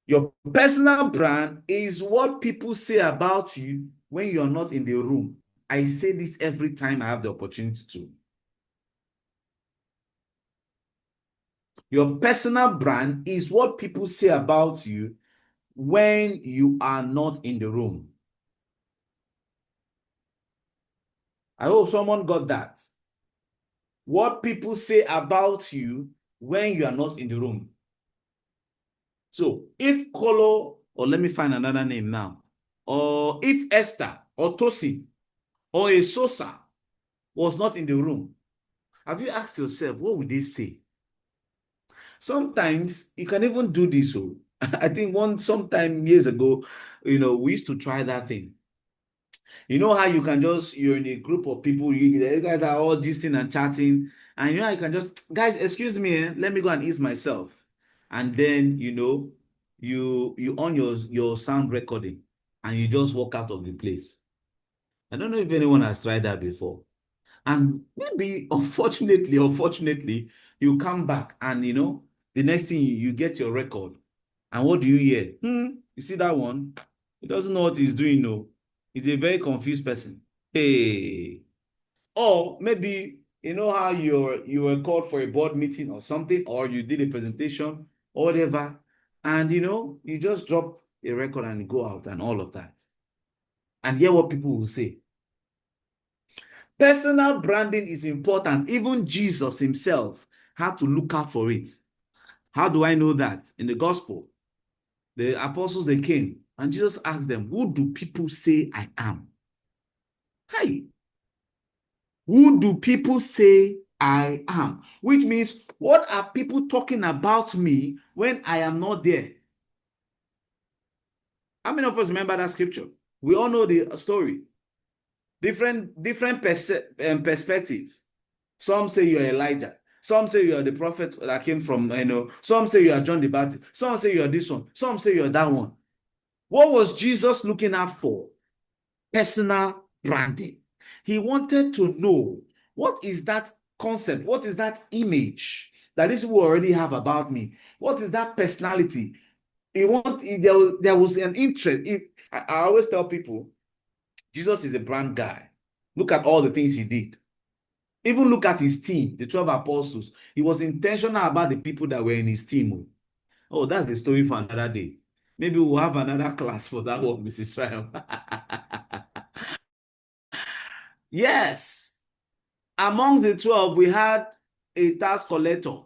Your personal brand is what people say about you when you're not in the room. I say this every time I have the opportunity to. Your personal brand is what people say about you when you are not in the room. I hope someone got that. What people say about you when you are not in the room. So if Kolo, or let me find another name now, or if Esther or Tosi or a Sosa was not in the room, Have you asked yourself, what would they say? Sometimes you can even do this. So I think sometime years ago, we used to try that thing. You know how you can you're in a group of people, you guys are all gisting and chatting, and you know how you can just, guys, excuse me, let me go and ease myself. And then, you on your sound recording and you just walk out of the place. I don't know if anyone has tried that before. And maybe, unfortunately, you come back and, the next thing you get your record. And what do you hear? You see that one? He doesn't know what he's doing, no. He's a very confused person. Hey. Or maybe, you know how you were called for a board meeting or something, or you did a presentation or whatever, and, you just drop a record and go out and all of that. And hear what people will say. Personal branding is important. Even Jesus himself had to look out for it. How do I know that? In the gospel, the apostles, they came and Jesus asked them, who do people say I am? Hi. Who do people say I am? Which means, what are people talking about me when I am not there? How many of us remember that scripture? We all know the story. Different perspective. Some say you're Elijah. Some say you're the prophet that came from, some say you are John the Baptist. Some say you're this one. Some say you're that one. What was Jesus looking out for? Personal branding. He wanted to know, what is that concept? What is that image that these people already have about me? What is that personality? There was an interest. I always tell people, Jesus is a brand guy. Look at all the things he did. Even look at his team, the 12 apostles. He was intentional about the people that were in his team. Oh, that's the story for another day. Maybe we'll have another class for that one, Mrs. Triumph. Yes. Among the 12, we had a tax collector.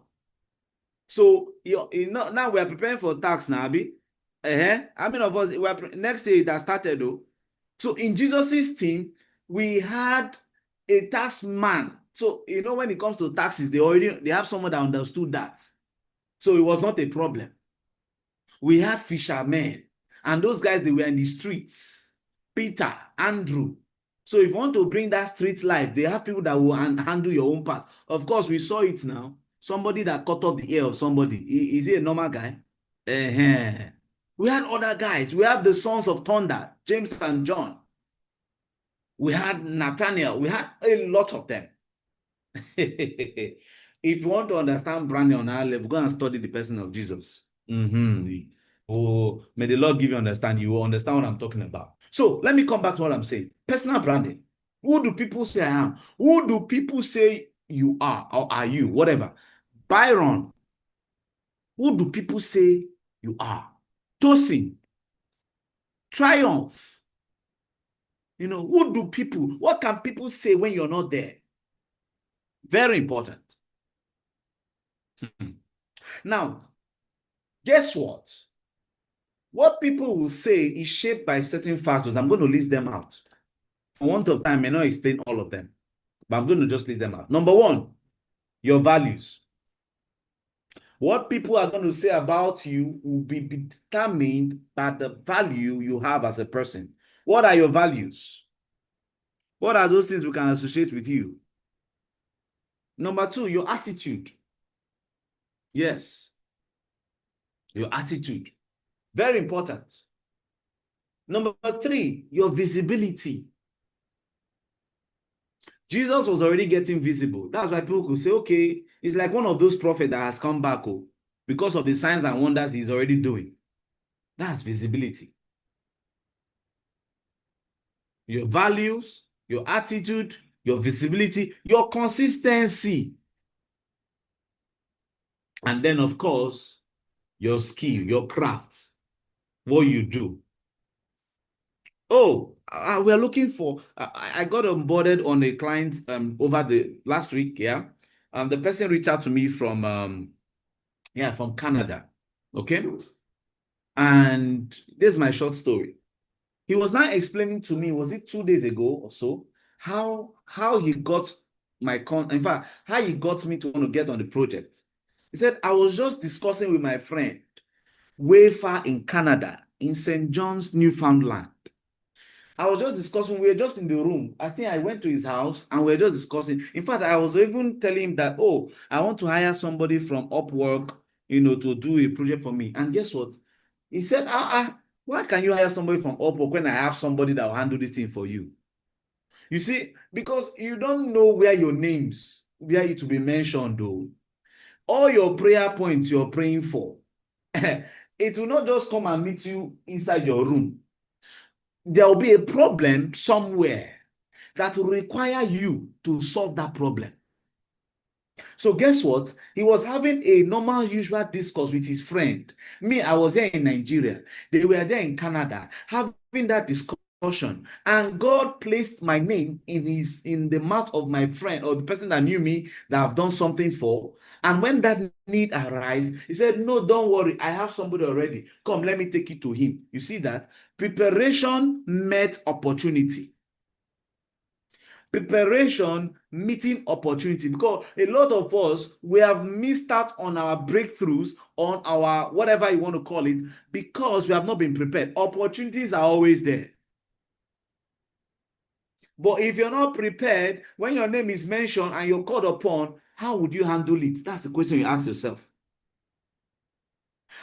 So, now we are preparing for tax now, Abi. How many of us, next day it has started though. So in Jesus's team, we had a tax man. So, when it comes to taxes, they have someone that understood that. So it was not a problem. We had fishermen, and those guys, they were in the streets. Peter, Andrew. So if you want to bring that street life, they have people that will handle your own part. Of course, we saw it now. Somebody that cut off the ear of somebody. Is he a normal guy? We had other guys. We have the sons of thunder, James and John. We had Nathaniel. We had a lot of them. If you want to understand branding on our level, go and study the person of Jesus. Oh, may the Lord give you understanding. You will understand what I'm talking about. So let me come back to what I'm saying. Personal branding. Who do people say I am? Who do people say you are, or are you? Whatever. Byron. Who do people say you are? Tosin. Triumph. What can people say when you're not there? Very important. Now, guess what? What people will say is shaped by certain factors. I'm going to list them out. For want of time, I may not explain all of them, but I'm going to just list them out. Number one, your values. What people are going to say about you will be determined by the value you have as a person. What are your values? What are those things we can associate with you? Number two, your attitude. Yes. Your attitude. Very important. Number three, your visibility. Jesus was already getting visible. That's why people could say, okay, it's like one of those prophets that has come back because of the signs and wonders he's already doing. That's visibility. Your values, your attitude, your visibility, your consistency. And then, of course, your skill, your craft, what you do. Oh, we're looking for, I got onboarded on a client over the last week, yeah. The person reached out to me from Canada, okay? And this is my short story. He was now explaining to me, was it 2 days ago or so, how he got in fact, how he got me to want to get on the project. He said, I was just discussing with my friend way far in Canada, in St. John's, Newfoundland. I was just discussing, we were just in the room. I think I went to his house and we were just discussing. In fact, I was even telling him that, oh, I want to hire somebody from Upwork, to do a project for me. And guess what? He said, why can you hire somebody from Upwork when I have somebody that will handle this thing for you? You see, because you don't know where it will be mentioned, though. All your prayer points you're praying for, it will not just come and meet you inside your room. There will be a problem somewhere that will require you to solve that problem. So guess what? He was having a normal, usual discourse with his friend. Me, I was there in Nigeria. They were there in Canada, having that discussion. And God placed my name in the mouth of my friend or the person that knew me that I've done something for. And when that need arise, he said, no, don't worry. I have somebody already. Come, let me take it to him. You see that? Preparation met opportunity. Preparation meeting opportunity, because a lot of us, we have missed out on our breakthroughs, on our whatever you want to call it, because we have not been prepared. Opportunities are always there. But if you're not prepared, when your name is mentioned and you're called upon, how would you handle it? That's the question you ask yourself.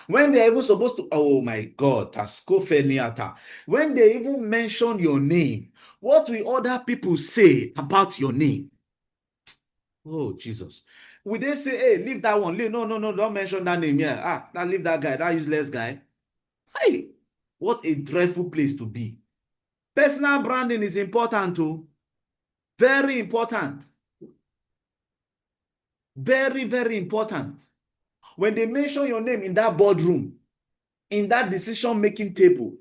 When they're even supposed to, oh my God, when they even mention your name, what will other people say about your name? Oh, Jesus. Will they say, hey, leave that one? No, don't mention that name here. Leave that guy, that useless guy. Hey, what a dreadful place to be. Personal branding is important too. Very important. Very, very important. When they mention your name in that boardroom, in that decision-making table,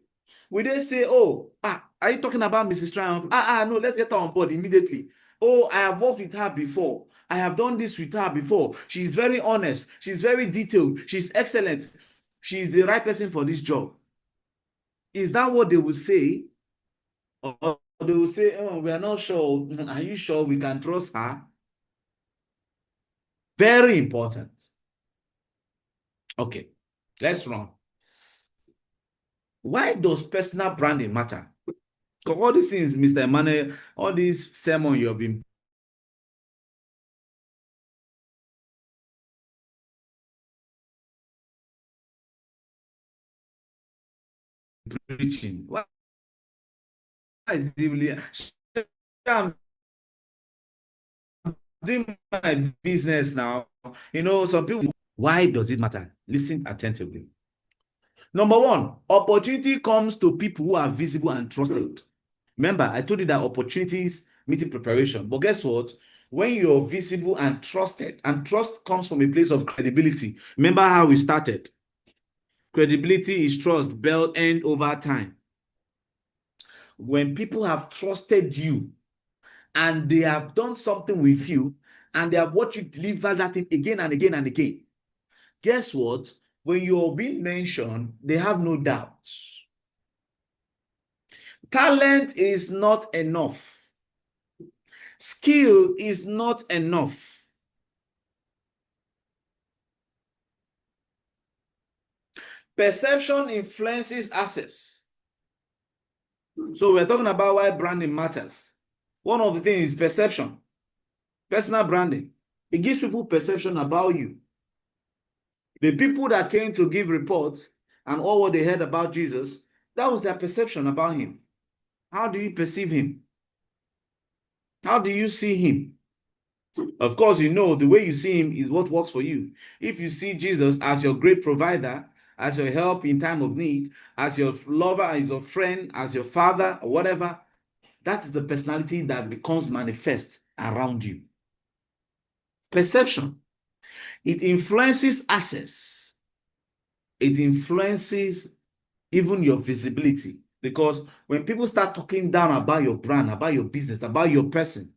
will they say, oh, are you talking about Mrs. Triumph? No, let's get her on board immediately. Oh, I have worked with her before. I have done this with her before. She's very honest. She's very detailed. She's excellent. She's the right person for this job. Is that what they will say? Or they will say, oh, we are not sure. Are you sure we can trust her? Very important. Okay, let's run. Why does personal branding matter? Because all these things, Mr. Emmanuel, all these sermons you have been preaching, why is it really? I'm doing my business now. Some people, why does it matter? Listen attentively. Number one, opportunity comes to people who are visible and trusted. Remember, I told you that opportunities meeting preparation. But guess what? When you're visible and trusted, and trust comes from a place of credibility. Remember how we started. Credibility is trust built and over time. When people have trusted you and they have done something with you and they have watched you deliver that thing again and again and again, guess what? When you're being mentioned, they have no doubts. Talent is not enough. Skill is not enough. Perception influences access. So we're talking about why branding matters. One of the things is perception. Personal branding. It gives people perception about you. The people that came to give reports and all what they heard about Jesus, that was their perception about him. How do you perceive him? How do you see him? Of course, the way you see him is what works for you. If you see Jesus as your great provider, as your help in time of need, as your lover, as your friend, as your father, or whatever, that is the personality that becomes manifest around you. Perception. It influences access. It influences even your visibility. Because when people start talking down about your brand, about your business, about your person,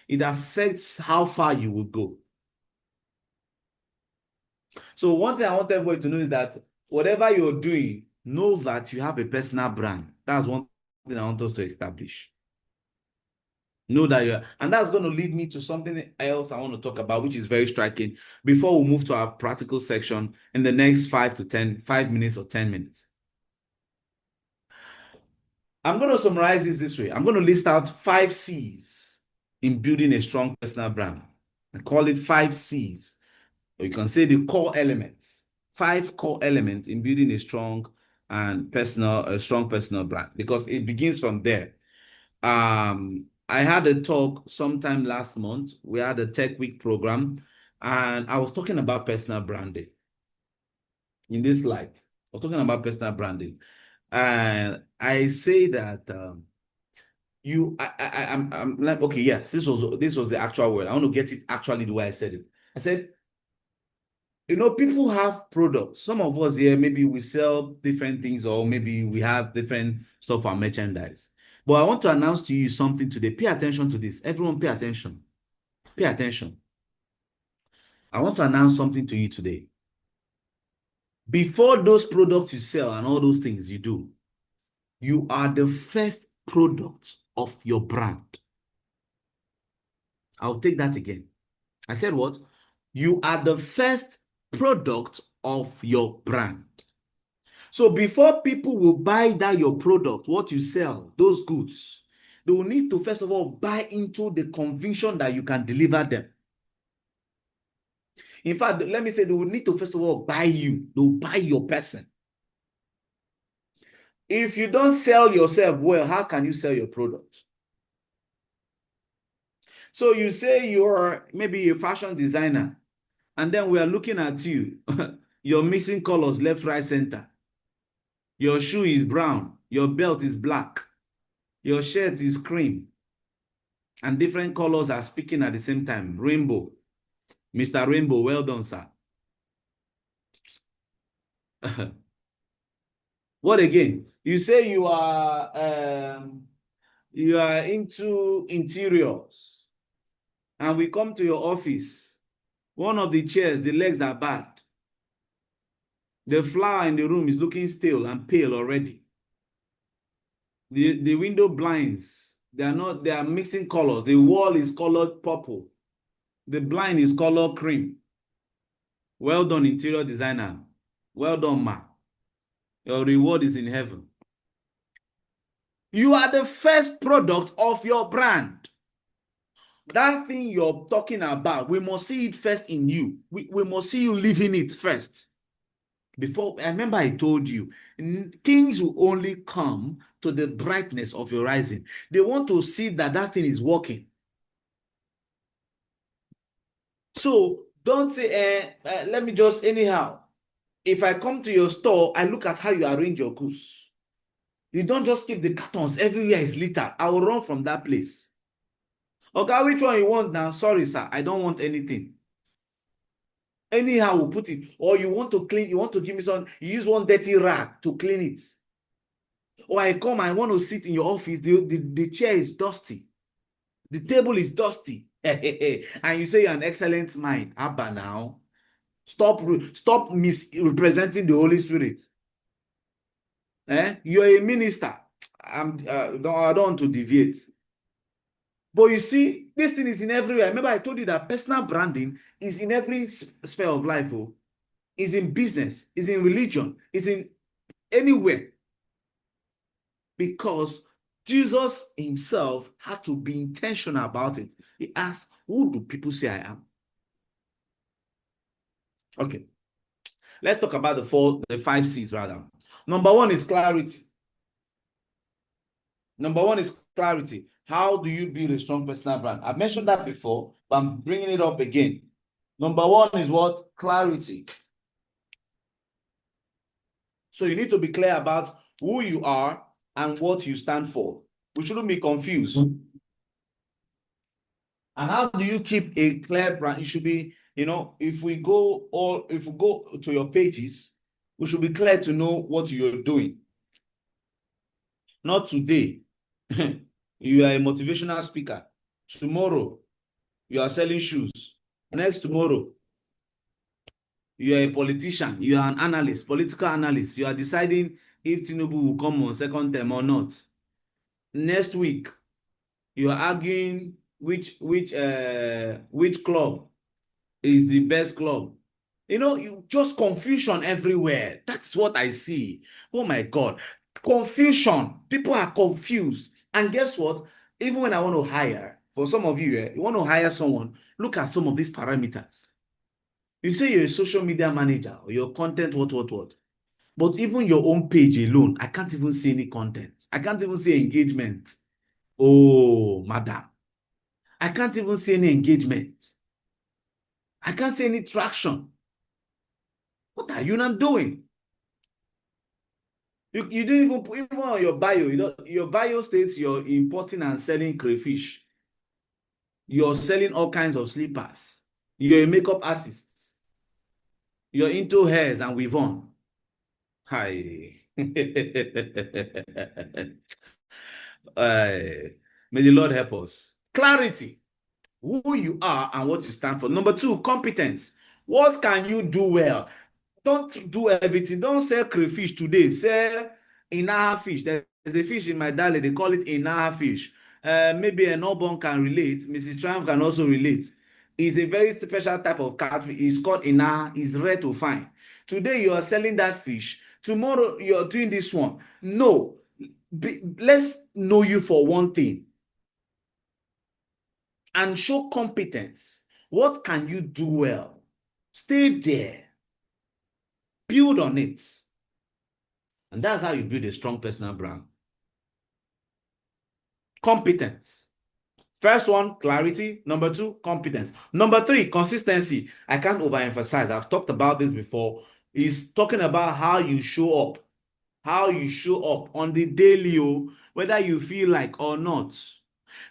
it affects how far you will go. So one thing I want everybody to know is that whatever you're doing, know that you have a personal brand. That's one thing I want us to establish. Know that you're, and that's going to lead me to something else I want to talk about, which is very striking before we move to our practical section in the next 5 minutes or 10 minutes. I'm going to summarize this way. I'm going to list out 5 C's in building a strong personal brand. I call it 5 C's. Or you can say the core elements. 5 core elements in building a strong personal brand, because it begins from there. I had a talk sometime last month. We had a Tech Week program, and I was talking about personal branding. In this light, I was talking about personal branding, and I say that I'm like, okay, yes, this was the actual word. I want to get it actually the way I said it. I said, people have products. Some of us here, maybe we sell different things, or maybe we have different stuff and merchandise. But I want to announce to you something today. Pay attention to this. Everyone pay attention. Pay attention. I want to announce something to you today. Before those products you sell and all those things you do, you are the first product of your brand. I'll take that again. I said what? You are the first product of your brand. So before people will buy that your product, what you sell, those goods, they will need to first of all buy into the conviction that you can deliver them. In fact, let me say they will need to first of all buy you. They will buy your person. If you don't sell yourself well, how can you sell your product? So you say you're maybe a fashion designer, and then we are looking at you. You're missing colors left, right, center. Your shoe is brown. Your belt is black. Your shirt is cream. And different colors are speaking at the same time. Rainbow. Mr. Rainbow, well done, sir. What again? You say you are into interiors, and we come to your office. One of the chairs, the legs are bad. The flower in the room is looking stale and pale already. The window blinds, they are mixing colors. The wall is colored purple. The blind is colored cream. Well done, interior designer. Well done, ma. Your reward is in heaven. You are the first product of your brand. That thing you're talking about, we must see it first in you. We must see you living it first. Before, I remember I told you, kings will only come to the brightness of your rising. They want to see that thing is working. So don't say, let me just anyhow. If I come to your store, I look at how you arrange your goods. You don't just keep the cartons everywhere is littered. I will run from that place. Okay, which one you want now? Sorry, sir, I don't want anything. Anyhow, we'll put it. Or you want to clean, you want to give me some, you use one dirty rag to clean it. Or I come, I want to sit in your office, the chair is dusty. The table is dusty. And you say you're an excellent mind. Abba now. Stop misrepresenting the Holy Spirit. You're a minister. I don't want to deviate. But you see, this thing is in everywhere. Remember, I told you that personal branding is in every sphere of life. Is in business, is in religion, is in anywhere. Because Jesus himself had to be intentional about it. He asked, who do people say I am? Okay. Let's talk about the 5 C's rather. Number 1 is clarity. Number 1 is clarity. How do you build a strong personal brand? I've mentioned that before, but I'm bringing it up again. Number 1 is what? Clarity. So you need to be clear about who you are and what you stand for. We shouldn't be confused. And how do you keep a clear brand? It should be, if we go to your pages, we should be clear to know what you're doing. Not today. You are a motivational speaker. Tomorrow, you are selling shoes. Next tomorrow, you are a politician. You are an analyst, political analyst. You are deciding if Tinubu will come on second term or not. Next week, You are arguing which club is the best club. You know, you just confusion everywhere. That's what I see. Oh my God. Confusion. People are confused. And guess what? Even when I want to hire, for some of you, you want to hire someone, look at some of these parameters. You say you're a social media manager or your content, what. But even your own page alone, I can't even see any content. I can't even see engagement. Oh, madam. I can't even see any engagement. I can't see any traction. What are you not doing? You didn't even put even on your bio. Your bio states you're importing and selling crayfish. You're selling all kinds of slippers. You're a makeup artist. You're into hairs and weave on. Hi. May the Lord help us. Clarity. Who you are and what you stand for. Number 2, competence. What can you do well? Don't do everything. Don't sell crayfish today. Sell inaha fish. There's a fish in my dialect. They call it inaha fish. Maybe an Obon can relate. Mrs. Triumph can also relate. It's a very special type of catfish. It's called inaha. It's rare to find. Today you are selling that fish. Tomorrow you are doing this one. No. Let's know you for one thing and show competence. What can you do well? Stay there. Build on it. And that's how you build a strong personal brand. Competence. First one, clarity. Number 2, competence. Number 3, consistency. I can't overemphasize. I've talked about this before. Is talking about how you show up. How you show up on the daily, whether you feel like or not.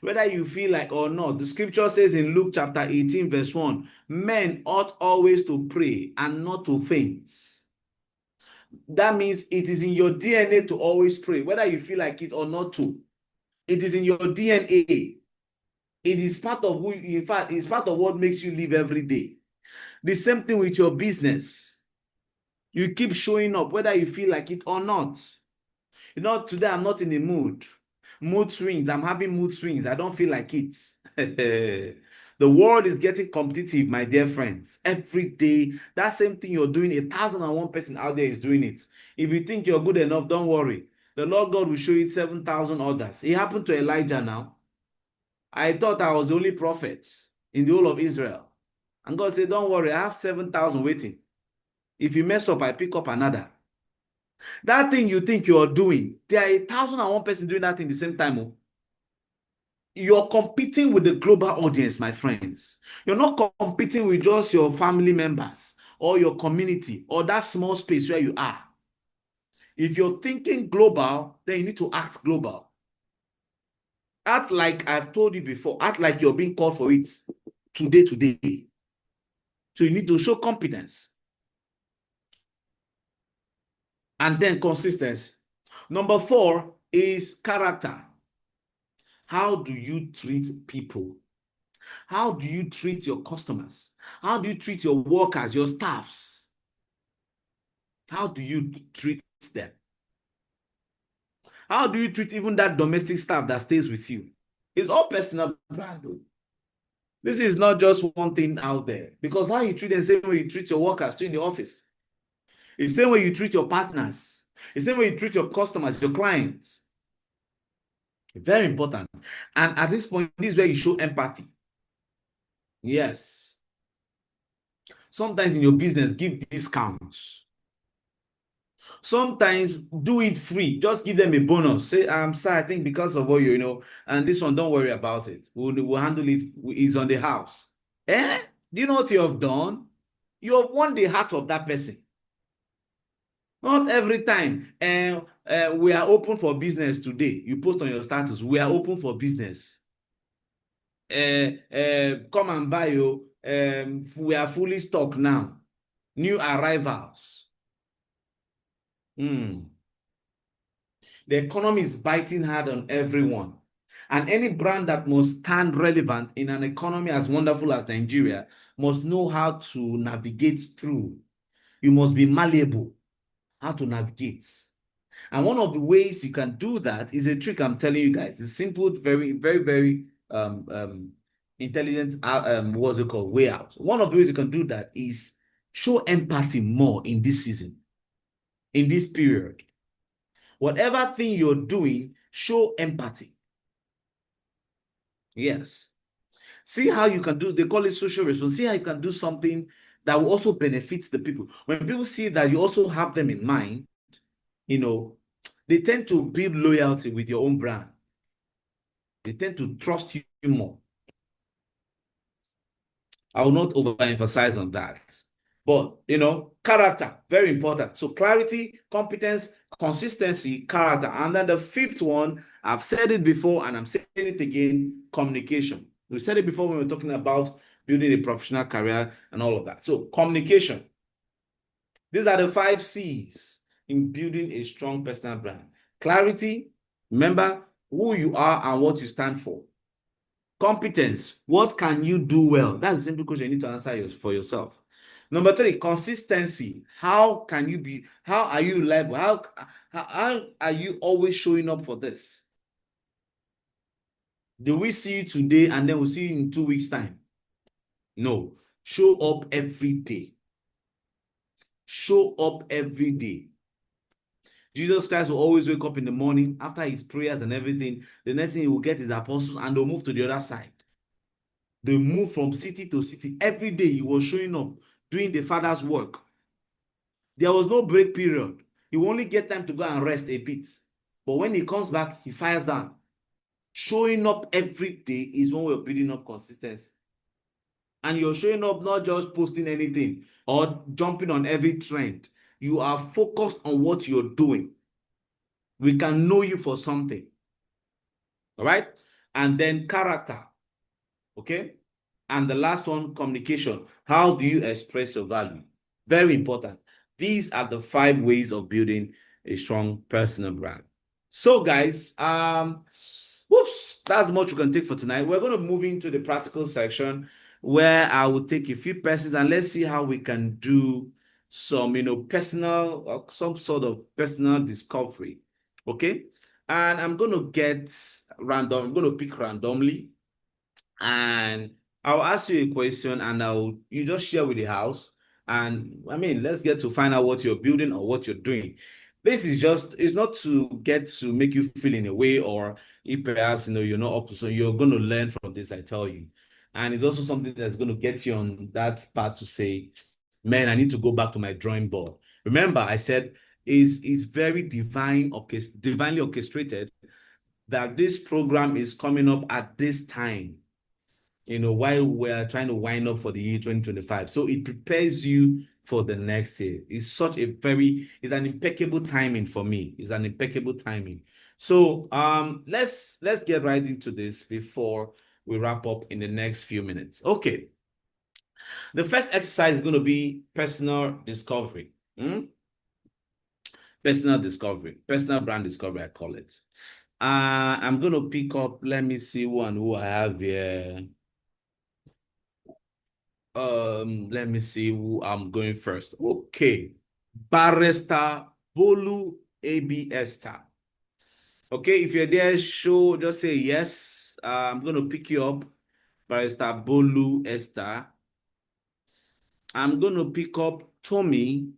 Whether you feel like or not. The scripture says in Luke chapter 18, verse 1, men ought always to pray and not to faint. That means it is in your DNA to always pray, whether you feel like it or not to. It is in your DNA. It is part of who, in fact, it's part of what makes you live every day. The same thing with your business. You keep showing up, whether you feel like it or not. You know, today I'm not in a mood. Mood swings. I'm having mood swings. I don't feel like it. The world is getting competitive, my dear friends. Every day, that same thing you're doing, 1,001 person out there is doing it. If you think you're good enough, don't worry. The Lord God will show you 7,000 others. It happened to Elijah now. I thought I was the only prophet in the whole of Israel. And God said, don't worry, I have 7,000 waiting. If you mess up, I pick up another. That thing you think you're doing, there are 1,001 person doing that thing at the same time. Oh. You're competing with the global audience, my friends. You're not competing with just your family members or your community or that small space where you are. If you're thinking global, then you need to act global. Act like I've told you before. Act like you're being called for it today. So you need to show competence. And then consistency. Number 4 is character. How do you treat people? How do you treat your customers? How do you treat your workers, your staffs? How do you treat them? How do you treat even that domestic staff that stays with you? It's all personal brand. This is not just one thing out there. Because how you treat them, the same way you treat your workers too in the office. It's the same way you treat your partners. It's the same way you treat your customers, your clients. Very important. And at this point, this is where you show empathy. Yes. Sometimes in your business, give discounts. Sometimes do it free. Just give them a bonus. Say, sir, I think because of what and this one, don't worry about it. We'll handle it. It's on the house. Do you know what you have done? You have won the heart of that person. Not every time. We are open for business today. You post on your status, we are open for business. Come and buy you. We are fully stocked now. New arrivals. The economy is biting hard on everyone. And any brand that must stand relevant in an economy as wonderful as Nigeria must know how to navigate through. You must be malleable. How to navigate. And one of the ways you can do that is a trick I'm telling you guys. It's simple, very, very, very intelligent, what's it called, way out. One of the ways you can do that is show empathy more in this season, in this period. Whatever thing you're doing, show empathy. Yes. See how you can do, they call it social response. See how you can do something that will also benefit the people. When people see that you also have them in mind, you know, they tend to build loyalty with your own brand. They tend to trust you more. I will not overemphasize on that. But, you know, character, very important. So clarity, competence, consistency, character. And then the fifth one, I've said it before and I'm saying it again, communication. We said it before when we were talking about building a professional career and all of that. So communication. These are the 5 C's in building a strong personal brand. Clarity, remember who you are and what you stand for. Competence, what can you do well? That's the simple question you need to answer for yourself. Number 3, consistency. How are you reliable? How are you always showing up for this? Do we see you today and then we'll see you in 2 weeks' time? No. Show up every day. Show up every day. Jesus Christ will always wake up in the morning after his prayers and everything. The next thing he will get his apostles and they'll move to the other side. They move from city to city. Every day he was showing up, doing the Father's work. There was no break period. He will only get time to go and rest a bit. But when he comes back, he fires down. Showing up every day is one way of building up consistency. And you're showing up not just posting anything or jumping on every trend. You are focused on what you're doing. We can know you for something. All right? And then character. Okay? And the last one, communication. How do you express your value? Very important. These are the 5 ways of building a strong personal brand. So guys, that's much we can take for tonight. We're going to move into the practical section where I will take a few persons and let's see how we can do some, personal, some sort of personal discovery. Okay? And I'm going to get random. I'm going to pick randomly and I'll ask you a question and you just share with the house. And let's get to find out what you're building or what you're doing. This is it's not to get to make you feel in a way, or if perhaps, you're not up to, so you're going to learn from this, I tell you. And it's also something that's going to get you on that path to say, man, I need to go back to my drawing board. Remember, I said it's very divinely orchestrated that this program is coming up at this time, while we're trying to wind up for the year 2025. So it prepares you for the next year. It's an impeccable timing for me. It's an impeccable timing. So let's get right into this before we wrap up in the next few minutes. Okay. The first exercise is going to be personal discovery. Personal discovery, personal brand discovery, I call it. I'm going to pick up, let me see who I have here. Let me see who I'm going first. Okay. Barrister Bolu AB Esther. Okay, if you're there, just say yes. I'm going to pick you up. Barrister Bolu Esther. I'm going to pick up Tommy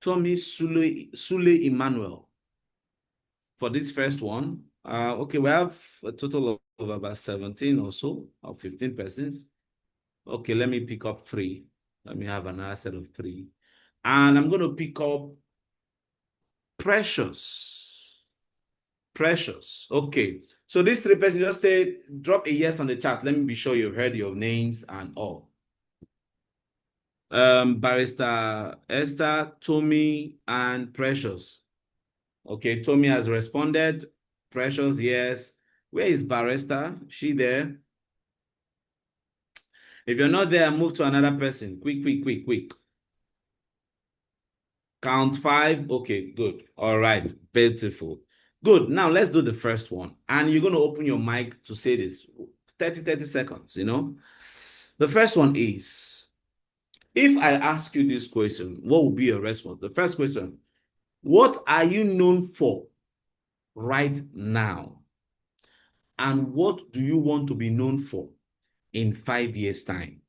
Sule Emmanuel for this first one. Okay, we have a total of about 17 or so, or 15 persons. Okay, let me pick up 3. Let me have another set of 3. And I'm going to pick up Precious. Precious. Okay. So these 3 persons, just drop a yes on the chat. Let me be sure you've heard your names and all. Barrister Esther, Tommy, and Precious. Okay, Tommy has responded. Precious, yes. Where is Barrister? She there? If you're not there, move to another person. Quick. Count 5. Okay, good. All right, beautiful. Good. Now let's do the first one. And you're going to open your mic to say this. 30 seconds, The first one is, if I ask you this question, what will be your response? The first question, What are you known for right now? And what do you want to be known for in 5 years' time?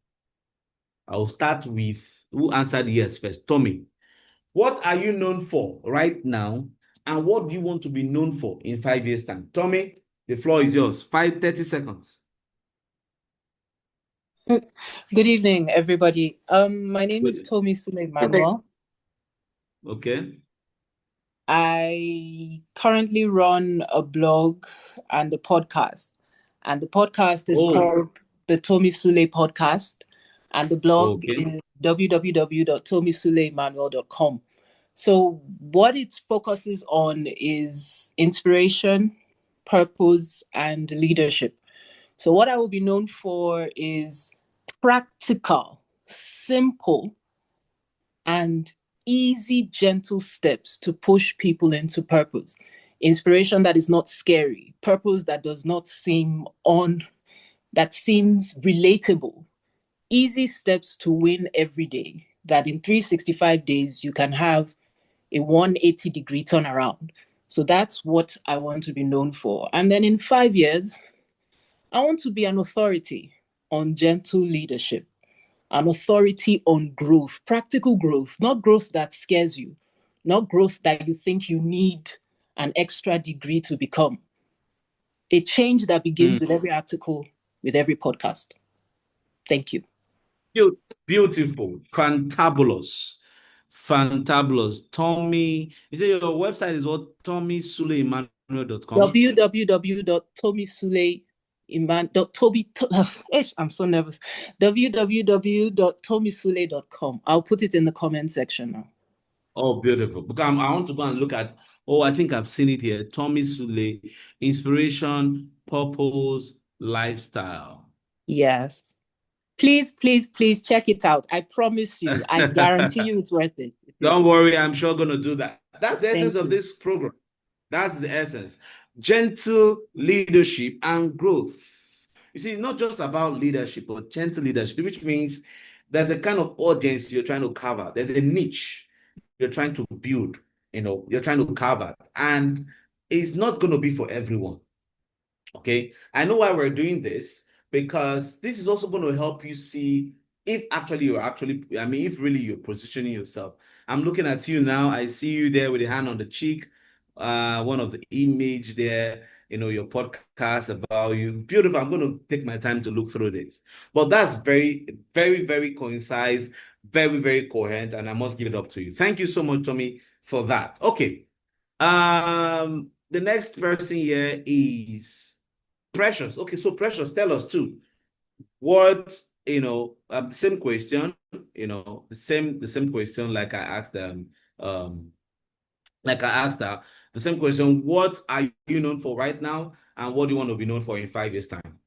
I'll start with who answered yes first. Tommy, what are you known for right now? And what do you want to be known for in 5 years' time? Tommy, the floor is yours. 30 seconds. Good evening, everybody. My name is Tommy Emmanuel. Okay. I currently run a blog and a podcast. And the podcast is called the Tommy Sule Podcast. And the blog is www.tommysuleemmanuel.com. So what it focuses on is inspiration, purpose, and leadership. So what I will be known for is practical, simple, and easy, gentle steps to push people into purpose. Inspiration that is not scary, purpose that does not seem that seems relatable. Easy steps to win every day, that in 365 days you can have a 180-degree turnaround. So that's what I want to be known for. And then in 5 years, I want to be an authority on gentle leadership, an authority on growth, practical growth, not growth that scares you, not growth that you think you need an extra degree to become. A change that begins with every article, with every podcast. Thank you. Beautiful. Fantabulous. Tommy, you say your website is what? TommySuleEmmanuel.com. I'm so nervous. www.tommysule.com. I'll put it in the comment section now. Oh, beautiful. Because I want to go and look at, I think I've seen it here. Tommy Sule, inspiration, purpose, lifestyle. Yes. Please check it out. I promise you, I guarantee you it's worth it. Don't worry, I'm sure going to do that. That's the essence of this program. That's the essence. Gentle leadership and growth. You see, not just about leadership, but gentle leadership, which means there's a kind of audience you're trying to cover. There's a niche you're trying to build, you're trying to cover. And it's not going to be for everyone. Okay. I know why we're doing this, because this is also going to help you see if if really you're positioning yourself. I'm looking at you now. I see you there with a hand on the cheek. One of the image there, your podcast about you. Beautiful. I'm going to take my time to look through this. But that's very, very, very concise, very, very coherent, and I must give it up to you. Thank you so much, Tommy, for that. Okay. The next person here is Precious. Okay, so Precious, tell us too. What, same question, the same question like I asked them, like I asked her, the same question, what are you known for right now? And what do you want to be known for in 5 years' time?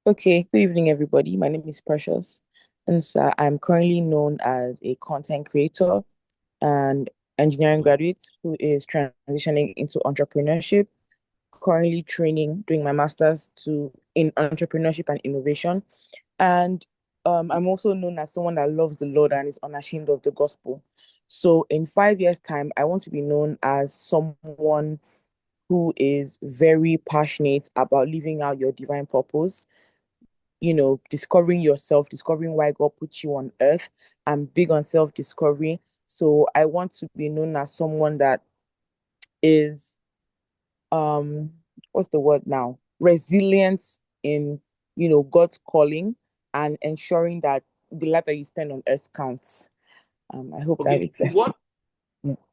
Okay, good evening, everybody. My name is Precious, and so I'm currently known as a content creator and engineering graduate who is transitioning into entrepreneurship, currently doing my master's in entrepreneurship and innovation. And I'm also known as someone that loves the Lord and is unashamed of the gospel. So in 5 years' time, I want to be known as someone who is very passionate about living out your divine purpose, discovering yourself, discovering why God put you on earth. I'm big on self-discovery. So I want to be known as someone that is, what's the word now? Resilient in, God's calling and ensuring that the life that you spend on earth counts. I hope that makes sense. What?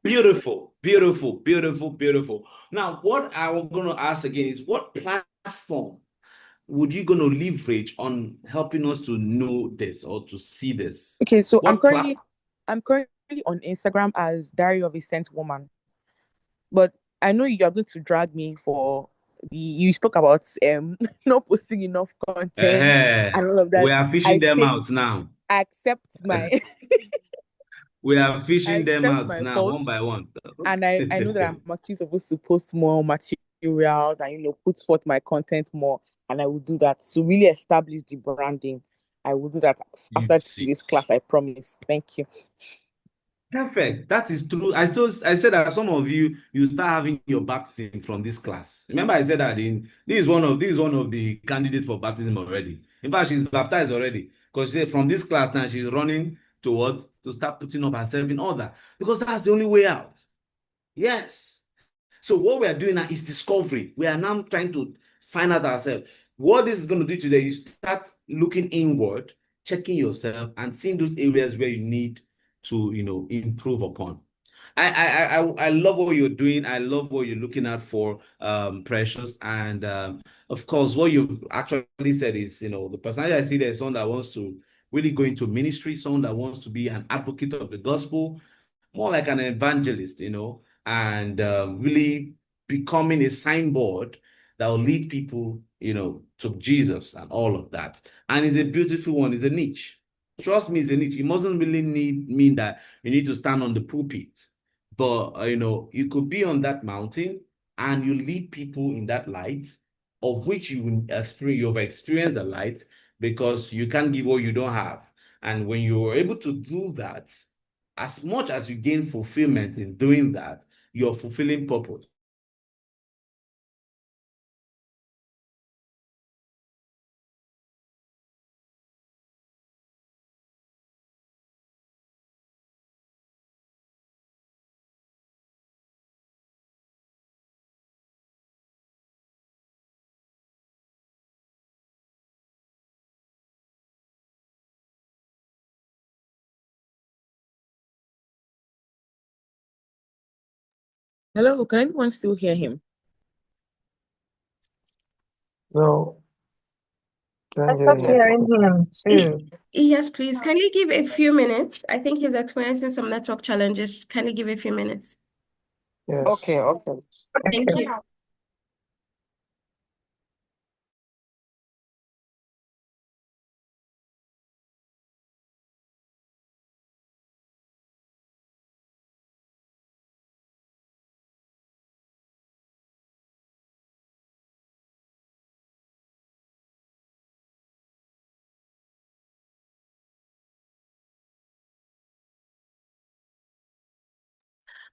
Beautiful. Now, what I'm going to ask again is, what platform would you going to leverage on helping us to know this or to see this? Okay, so I'm currently on Instagram as Diary of a Sent Woman, but I know you are going to drag me for you spoke about not posting enough content and all of that. We are fishing them out now. I accept my we are fishing them out now, fault, one by one. And I know that I'm actually supposed to post more materials and put forth my content more, and I will do that to really establish the branding. I will do that after this class, I promise. Thank you. Perfect. That is true. I said that some of you start having your baptism from this class. Remember, I said that this is one of the candidates for baptism already. In fact, she's baptized already because she said from this class now she's running to what? To start putting up herself in order because that's the only way out. Yes. So what we are doing now is discovery. We are now trying to find out ourselves. What this is going to do today, you start looking inward, checking yourself, and seeing those areas where you need to, improve upon. I love what you're doing. I love what you're looking at for Precious. And of course, what you've actually said is, the personality I see there is someone that wants to really go into ministry, someone that wants to be an advocate of the gospel, more like an evangelist, and really becoming a signboard that will lead people, to Jesus and all of that. And it's a beautiful one, it's a niche. Trust me, it's a niche. It mustn't really mean that you need to stand on the pulpit, but you could be on that mountain and you lead people in that light, of which you've experienced the light because you can't give what you don't have. And when you're able to do that, as much as you gain fulfillment in doing that, you're fulfilling purpose. Hello, can anyone still hear him? No, I can't hear thought him. hearing him too. Yes, please. Can you give a few minutes? I think he's experiencing some network challenges. Can you give a few minutes? Yes. Okay, okay. Thank you.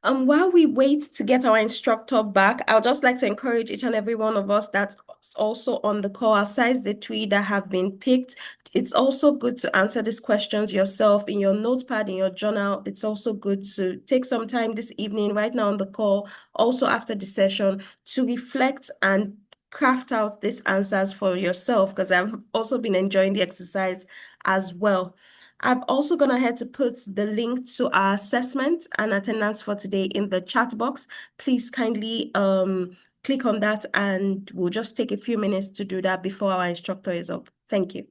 While we wait to get our instructor back, I would just like to encourage each and every one of us that's also on the call, aside the three that have been picked. It's also good to answer these questions yourself in your notepad, in your journal. It's also good to take some time this evening, right now on the call, also after the session, to reflect and craft out these answers for yourself, because I've also been enjoying the exercise as well. I've also gone ahead to put the link to our assessment and attendance for today in the chat box. Please kindly click on that, and we'll just take a few minutes to do that before our instructor is up. Thank you.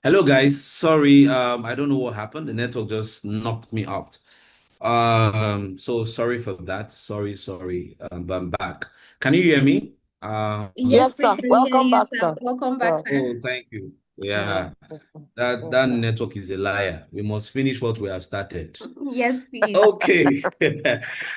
Hello, guys. Sorry, I don't know what happened. The network just knocked me out. So sorry for that. Sorry. But I'm back. Can you hear me? Yes, Yes, we sir. can hear Welcome you, back, sir. sir. Welcome back, Yes. sir. Oh, thank you. Yeah. Yeah, that network is a liar. We must finish what we have started. Yes, please. Okay.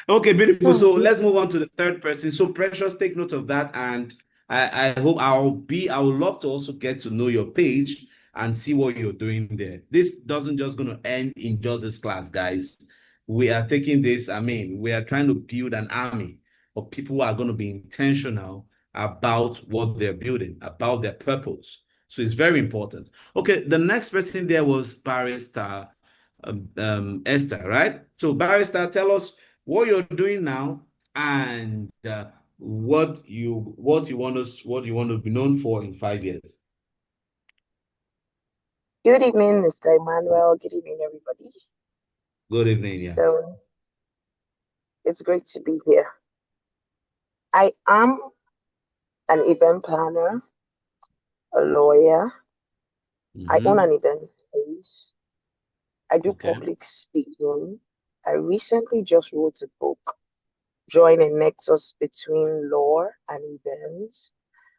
Okay, beautiful. So let's move on to the third person. So Precious, take note of that. And I hope I would love to also get to know your page and see what you're doing there. This doesn't just going to end in just this class, guys. We are taking this, we are trying to build an army of people who are going to be intentional about what they're building, about their purpose. So it's very important. Okay, the next person there was Barrister Esther, right? So, Barrister, tell us what you're doing now and what you want to be known for in 5 years. Good evening, Mr. Emmanuel. Good evening, everybody. Good evening, yeah. So it's great to be here. I am an event planner, a lawyer. I own an event space. I do Okay. public speaking. I recently just wrote a book, drawing a nexus between law and events.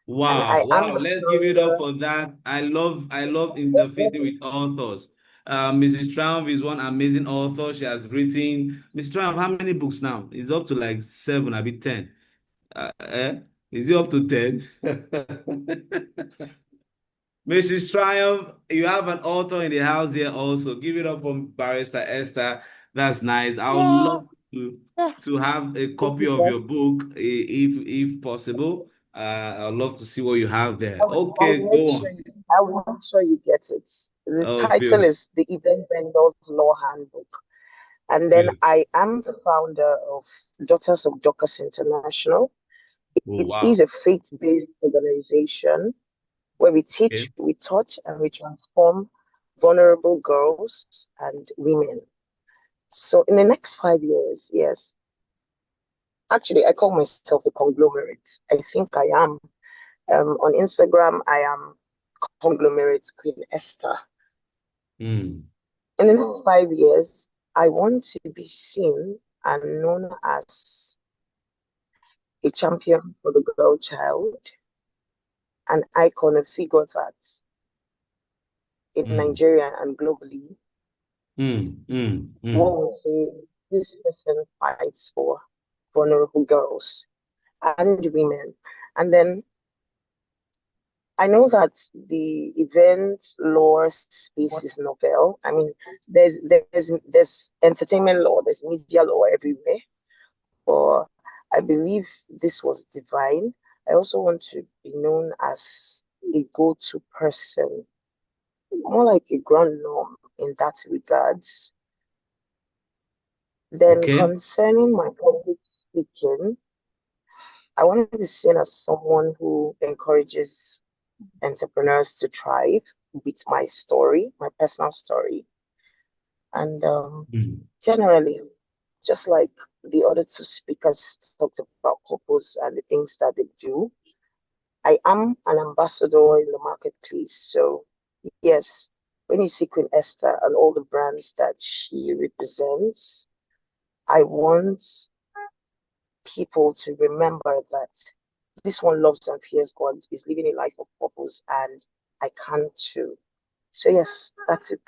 And I am Wow. the Let's give it up founder. for that. I love interfacing with authors. Mrs. Trump is one amazing author. She has written, Mrs. Trump, how many books now? It's up to like 7, a bit 10. Is it up to 10? Mrs. Triumph, you have an author in the house here also. Give it up for Barrister Esther. That's nice. I would love to have a copy of your book if possible. I'd love to see what you have there. I'll Okay, make go sure on. I will make sure you get it. The Oh, title beautiful. is The Event Vendors Law Handbook. And then Beautiful. I am the founder of Daughters of Dorcas International. Oh, It wow. is a faith-based organization where we teach, Okay. we touch, and we transform vulnerable girls and women. So in the next 5 years, yes, actually, I call myself a conglomerate. I think I am. On Instagram, I am conglomerate Queen Esther. Mm. In the next 5 years, I want to be seen and known as a champion for the girl child, an icon, a figure that in Mm. Nigeria and globally, Mm. Mm. what Mm. we say this person fights for vulnerable girls and women. And then I know that the event law space is novel. I mean, there's entertainment law, there's media law everywhere. But I believe this was divine. I also want to be known as a go-to person, more like a grand norm in that regards. Then Okay. concerning my public speaking, I want to be seen as someone who encourages entrepreneurs to thrive with my story, my personal story. And Mm. generally, just like the other two speakers talked about purpose and the things that they do, I am an ambassador in the marketplace. So, yes, when you see Queen Esther and all the brands that she represents, I want people to remember that this one loves and fears God, is living a life of purpose, and I can too. So, yes, that's it.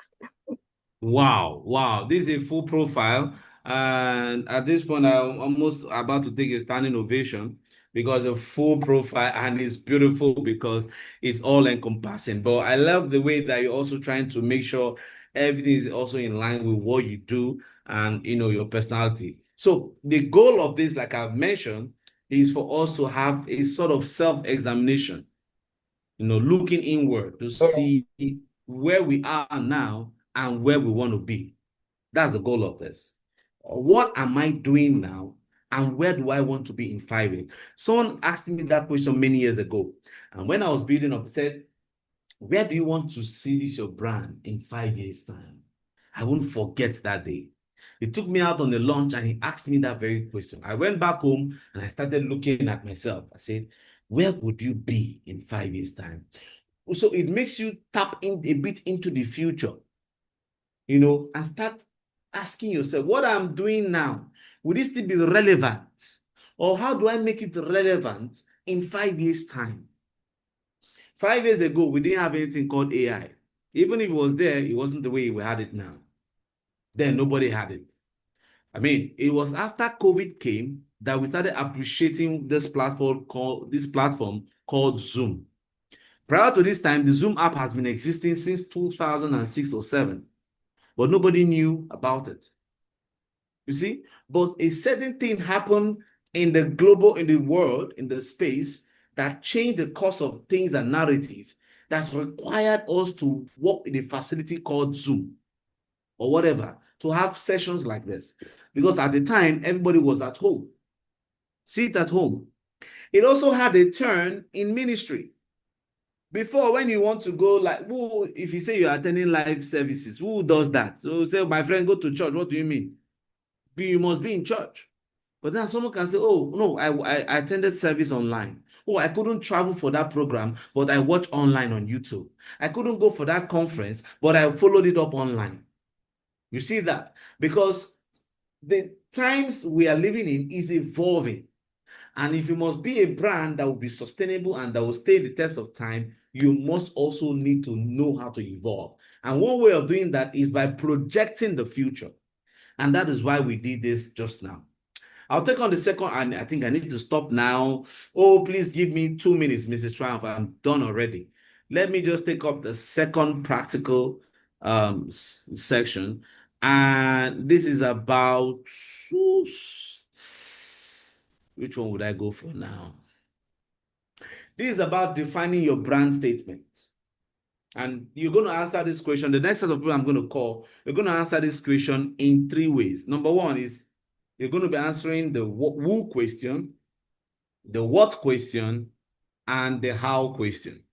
Wow, wow. This is a full profile. And at this point, I'm almost about to take a standing ovation because a full profile and it's beautiful because it's all encompassing. But I love the way that you're also trying to make sure everything is also in line with what you do and your personality. So the goal of this, like I've mentioned, is for us to have a sort of self-examination, looking inward to Yeah. see where we are now and where we want to be. That's the goal of this. What am I doing now? And where do I want to be in 5 years? Someone asked me that question many years ago. And when I was building up, I said, where do you want to see this your brand in 5 years' time? I won't forget that day. He took me out on a lunch and he asked me that very question. I went back home and I started looking at myself. I said, where would you be in 5 years' time? So it makes you tap in a bit into the future, and start asking yourself, what I'm doing now, will it still be relevant? Or how do I make it relevant in 5 years' time? 5 years ago, we didn't have anything called AI. Even if it was there, it wasn't the way we had it now. Then nobody had it. I mean, it was after COVID came that we started appreciating this platform called Zoom. Prior to this time, the Zoom app has been existing since 2006 or 7, but nobody knew about it. You see, but a certain thing happened in the world, in the space that changed the course of things and narrative that required us to work in a facility called Zoom. or whatever, to have sessions like this. Because at the time, everybody was at home. Sit at home. It also had a turn in ministry. Before, when you want to go, like, who, if you say you're attending live services, who does that? So say, my friend, go to church. What do you mean? You must be in church. But then someone can say, oh, no, I attended service online. Oh, I couldn't travel for that program, but I watched online on YouTube. I couldn't go for that conference, but I followed it up online. You see that? Because the times we are living in is evolving. And if you must be a brand that will be sustainable and that will stay the test of time, you must also need to know how to evolve. And one way of doing that is by projecting the future. And that is why we did this just now. I'll take on the second, and I think I need to stop now. Oh, please give me 2 minutes, Mrs. Triumph. I'm done already. Let me just take up the second practical section. And this is about, which one would I go for now? This is about defining your brand statement. And you're going to answer this question. The next set of people I'm going to call, you're going to answer this question in 3 ways. Number one is you're going to be answering the who question, the what question, and the how question.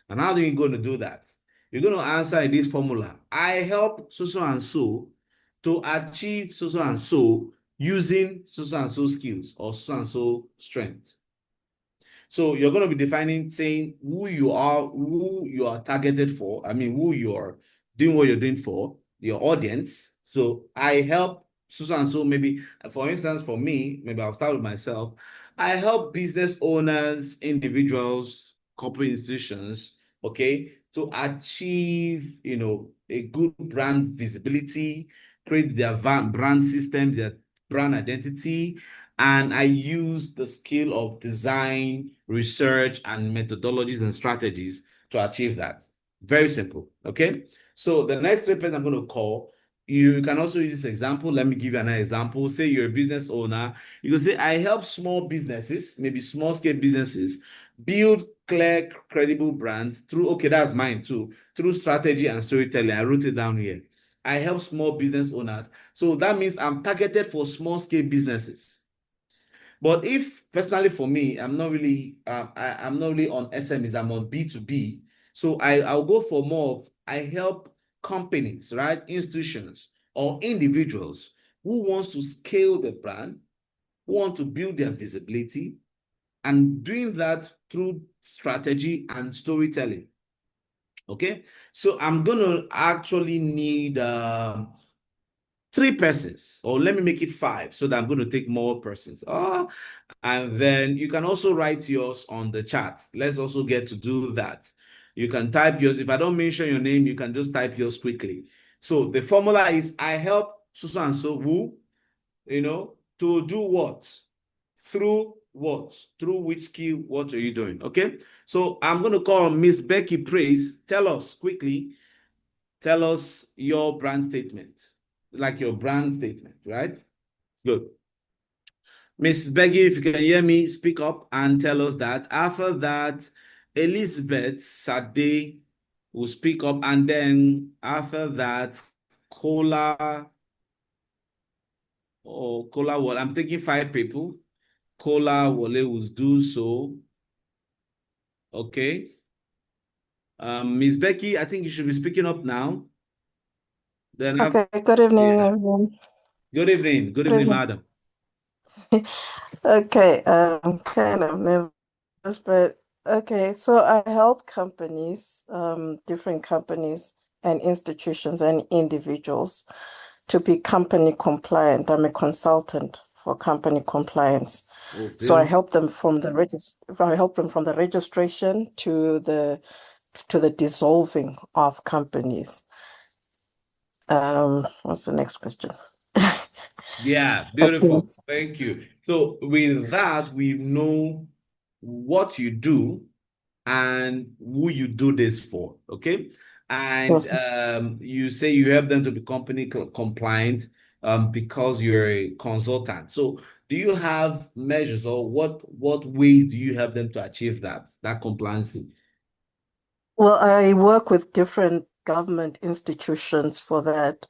And how are you going to do that? You're going to answer in this formula. I help so and so to achieve so and so using so and so skills or so and so strength. So you're going to be defining, saying who you are targeted for. I mean, who you're doing what you're doing for, your audience. So I help so and so, maybe, for instance, for me, maybe I'll start with myself. I help business owners, individuals, corporate institutions, okay, to achieve, a good brand visibility, create their brand system, their brand identity, and I use the skill of design, research, and methodologies and strategies to achieve that. Very simple, okay? So the next 3 persons I'm going to call, you can also use this example. Let me give you another example. Say you're a business owner. You can say, I help small businesses, maybe small scale businesses, build clear, credible brands through, okay, that's mine too, through strategy and storytelling. I wrote it down here. I help small business owners. So that means I'm targeted for small scale businesses. But if personally for me, I'm not really I'm not really on SMEs, I'm on B2B. So I'll go for more of I help companies, right? Institutions or individuals who wants to scale the brand, who want to build their visibility, and doing that through strategy and storytelling. Okay, so I'm gonna actually need 3 persons, or let me make it 5 so that I'm going to take more persons. And then you can also write yours on the chat. Let's also get to do that. You can type yours. If I don't mention your name, you can just type yours quickly. So the formula is I help so and so who, to do what? Through what? Through which skill? What are you doing? Okay. So I'm going to call Miss Becky Praise. Tell us quickly. Tell us your brand statement. Like your brand statement, right? Good. Miss Beggy, if you can hear me, speak up and tell us that. After that, Elizabeth Sade will speak up, and then after that, Kola Wale. I'm taking 5 people. Kola Wale will do so. Okay. Miss Becky, I think you should be speaking up now. Then Okay, good evening, yeah. everyone. Good evening. Good Good evening, evening. madam. Okay, kind of nervous, but okay. So I help companies, different companies and institutions and individuals to be company compliant. I'm a consultant for company compliance. Oh, So I beautiful. help them from the registration to the dissolving of companies. What's the next question? Yeah, Okay. beautiful. Thank you. So with that, we know what you do and who you do this for. Okay. And Yes. you say you help them to be company compliant because you're a consultant. So do you have measures, or what ways do you help them to achieve that compliance? Well, I work with different government institutions for that,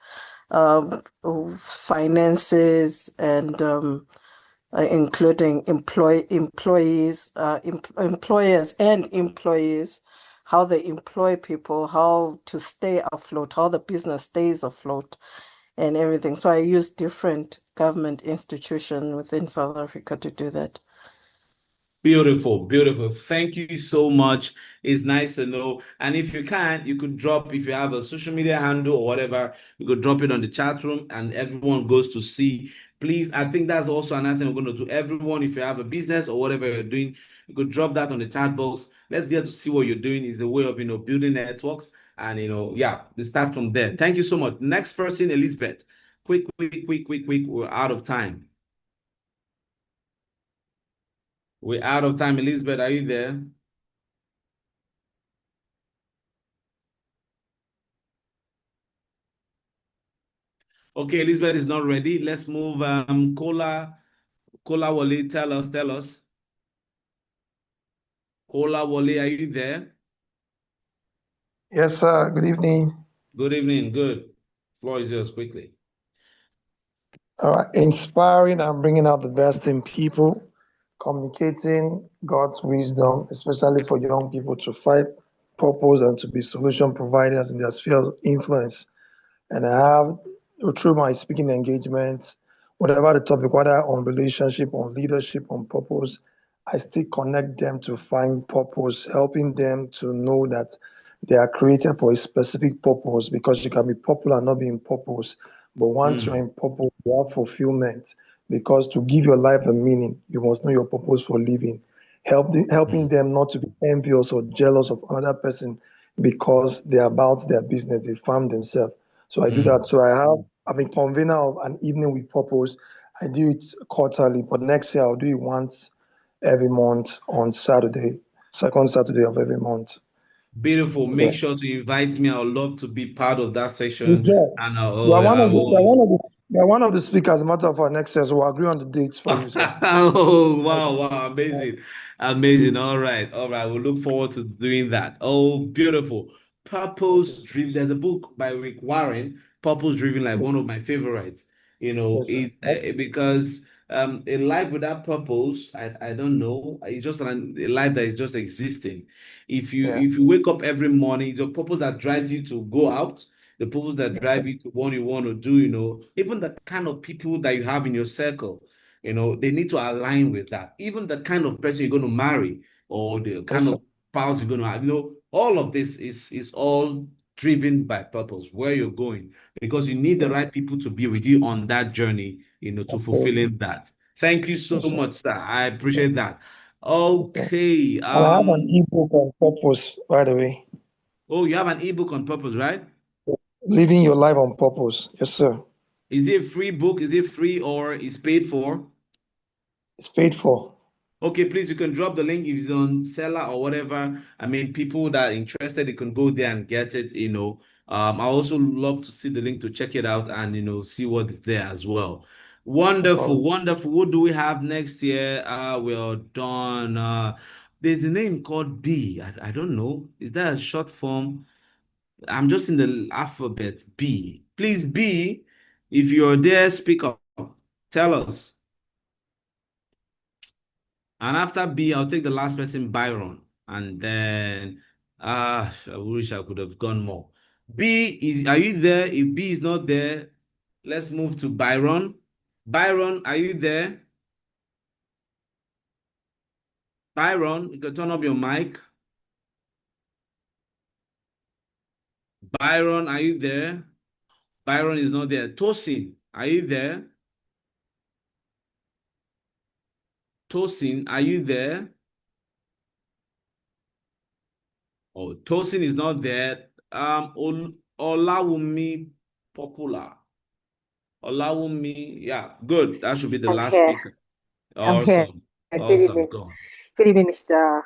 finances and including employees, employers and employees, how they employ people, how to stay afloat, how the business stays afloat, and everything. So I use different government institutions within South Africa to do that. Beautiful, beautiful. Thank you so much. It's nice to know. And if you can, you could drop, if you have a social media handle or whatever, you could drop it on the chat room and everyone goes to see. Please, I think that's also another thing we're going to do. Everyone, if you have a business or whatever you're doing, you could drop that on the chat box. Let's get to see what you're doing. Is a way of, building networks. And, yeah, we start from there. Thank you so much. Next person, Elizabeth. Quick. We're out of time. We're out of time. Elizabeth, are you there? Okay, Elizabeth is not ready. Let's move. Kola Wale, tell us. Kola Wale, are you there? Yes, sir. Good evening. Good evening. Good. Floor is yours quickly. All right. Inspiring and bringing out the best in people, communicating God's wisdom, especially for young people to find purpose and to be solution providers in their sphere of influence. And I have, through my speaking engagements, whatever the topic, whether on relationship, on leadership, on purpose, I still connect them to find purpose, helping them to know that they are created for a specific purpose, because you can be popular and not be in purpose. But once you're in purpose, you have fulfillment, because to give your life a meaning, you must know your purpose for living. Helping them not to be envious or jealous of another person because they're about their business, they farm themselves. So I do that. So I'm a convener of an evening with purpose. I do it quarterly, but next year I'll do it once every month on Saturday, second Saturday of every month. Beautiful. Make Yeah. sure to invite me. I would love to be part of that session. Yeah. And You are one of the speakers, as a matter of fact, next year. So we'll agree on the dates for you, sir. Oh, wow, amazing. Amazing. All right. We'll look forward to doing that. Oh, beautiful. Purpose Driven. There's a book by Rick Warren, Purpose Driven, like one of my favorites. Yes, sir. Because a life without purpose, I don't know. It's just a life that is just existing. If Yeah. you wake up every morning, it's your purpose that drives you to go out, the purpose that Yes, drive sir. you to what you want to do, even the kind of people that you have in your circle, they need to align with that. Even the kind of person you're going to marry or the Yes, kind sir. of spouse you're going to have, all of this is all driven by purpose, where you're going, because you need the right people to be with you on that journey, to Absolutely. fulfilling that. Thank you so Yes, sir. much, sir. I Yeah. appreciate that. Okay. Okay. And I have an ebook on purpose, by the way. Oh, you have an ebook on purpose, right? Living your life on purpose. Yes, sir. Is it a free book? Is it free or is paid for? It's paid for. Okay, please, you can drop the link if it's on seller or whatever. I mean, people that are interested, they can go there and get it. I also love to see the link to check it out and, see what is there as well. No Wonderful, problem. wonderful. What do we have next year? We're done. There's a name called B. I don't know. Is that a short form? I'm just in the alphabet B. Please, B, if you're there, speak up. Tell us. And after B, I'll take the last person, Byron. And then, I wish I could have gone more. Are you there? If B is not there, let's move to Byron. Byron, are you there? Byron, you can turn up your mic. Byron, are you there? Byron is not there. Tosin, are you there? Tosin, are you there? Oh, Tosin is not there. Olawumi Popular. Olawumi, yeah, good. That should be the I'm last here. speaker. I'm here. Awesome. Good Awesome. evening. Go on. Good evening, Mr.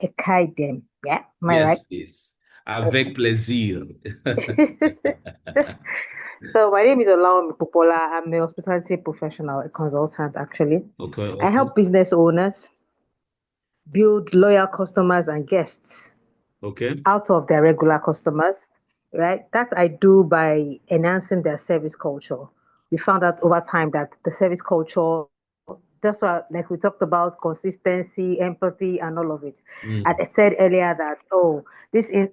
Ekadam. Yeah, am I Yes, right? please. Avec plaisir. So my name is Olawumi Popola. I'm a hospitality professional, a consultant actually. Okay, I okay, help business owners build loyal customers and guests okay. out of their regular customers. right? That I do by enhancing their service culture. We found out over time that the service culture, just like we talked about, consistency, empathy, and all of it. And I said earlier that, oh,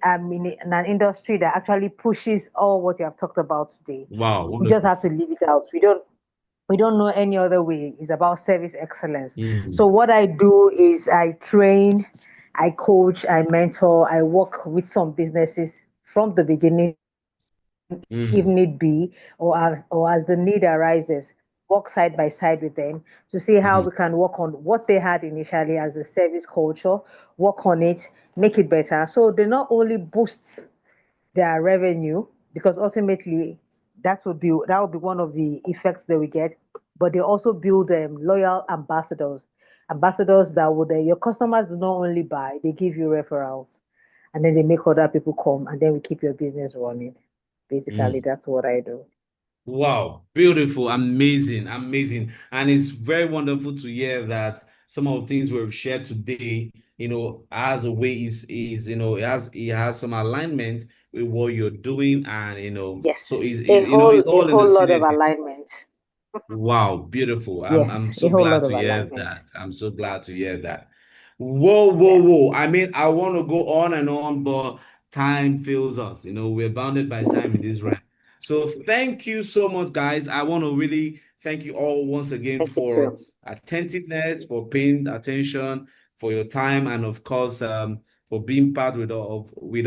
I'm in an industry that actually pushes all what you have talked about today. Wow, We just wonderful. have to leave it out. We don't know any other way. It's about service excellence. So what I do is I train, I coach, I mentor, I work with some businesses from the beginning if need be, or as the need arises, work side by side with them to see how we can work on what they had initially as a service culture, work on it, make it better. So they not only boost their revenue, because ultimately that would be one of the effects that we get, but they also build loyal ambassadors, ambassadors that would your customers do not only buy, they give you referrals, and then they make other people come, and then we keep your business running. Basically, that's what I do. Wow, beautiful, amazing, amazing. And it's very wonderful to hear that some of the things we've shared today, as a way is it has some alignment with what you're doing, and so Yes, it's, a whole it's a all in the whole lot of synergy. alignment. Wow, beautiful. I'm Yes, a so whole glad lot to of hear alignment. that. I'm so glad to hear that. Whoa, whoa, Yeah. whoa. I mean, I want to go on and on, but time fails us. We're bounded by time in this realm. So thank you so much, guys. I want to really thank you all once again Thank you for too. attentiveness, for paying attention, for your time, and of course, for being part with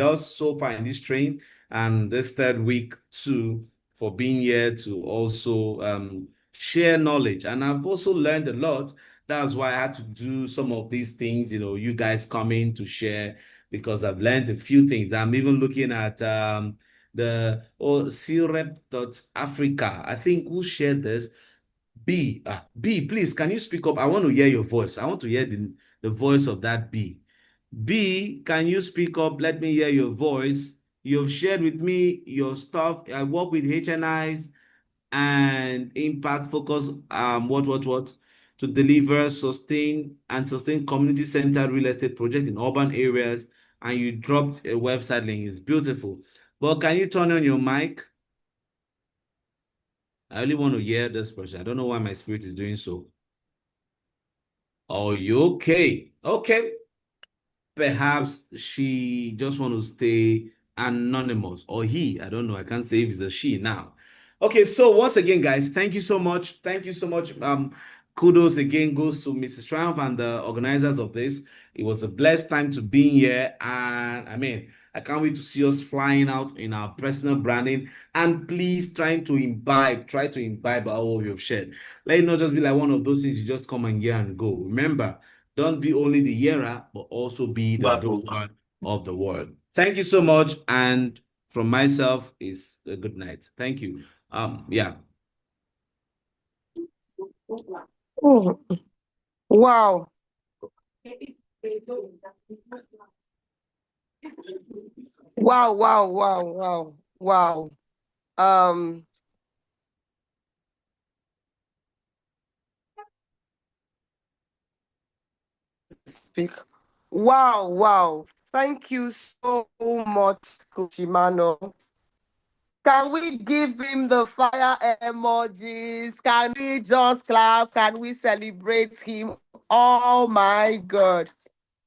us so far in this train and this third week too, for being here to also share knowledge. And I've also learned a lot. That's why I had to do some of these things, you guys coming to share, because I've learned a few things. I'm even looking at the Africa. I think who shared this? B, please, can you speak up? I want to hear your voice. I want to hear the voice of that B. B, can you speak up? Let me hear your voice. You've shared with me your stuff. I work with HNIs and impact focus what to deliver sustain community centered real estate projects in urban areas, and you dropped a website link. It's beautiful, but can you turn on your mic? I really want to hear this person. I don't know why my spirit is doing so. Are you okay? Perhaps she just want to stay anonymous, or he, I don't know. I can't say if it's a she now. Okay, so once again, guys, thank you so much. Thank you so much. Kudos again goes to Mrs. Triumph and the organizers of this. It was a blessed time to be here, and I mean, I can't wait to see us flying out in our personal branding. And please try to imbibe all you've shared. Let it not just be like one of those things you just come and hear and go. Remember, don't be only the hearer, but also be the doer of the word. Thank you so much. And from myself is a good night. Thank you. Yeah. Oh, wow. Wow, wow, wow, wow, wow. Speak. Wow, wow. Thank you so much, Coach Emmanuel. Can we give him the fire emojis? Can we just clap? Can we celebrate him? Oh my God.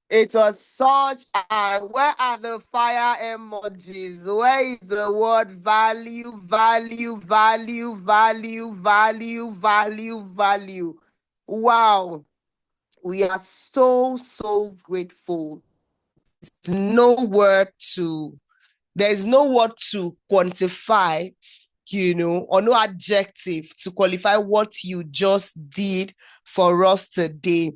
It was such a, where are the fire emojis? Where is the word value, value, value, value, value, value, value? Wow. We are so, so grateful. There's no word to, there's no word to quantify, or no adjective to qualify what you just did for us today.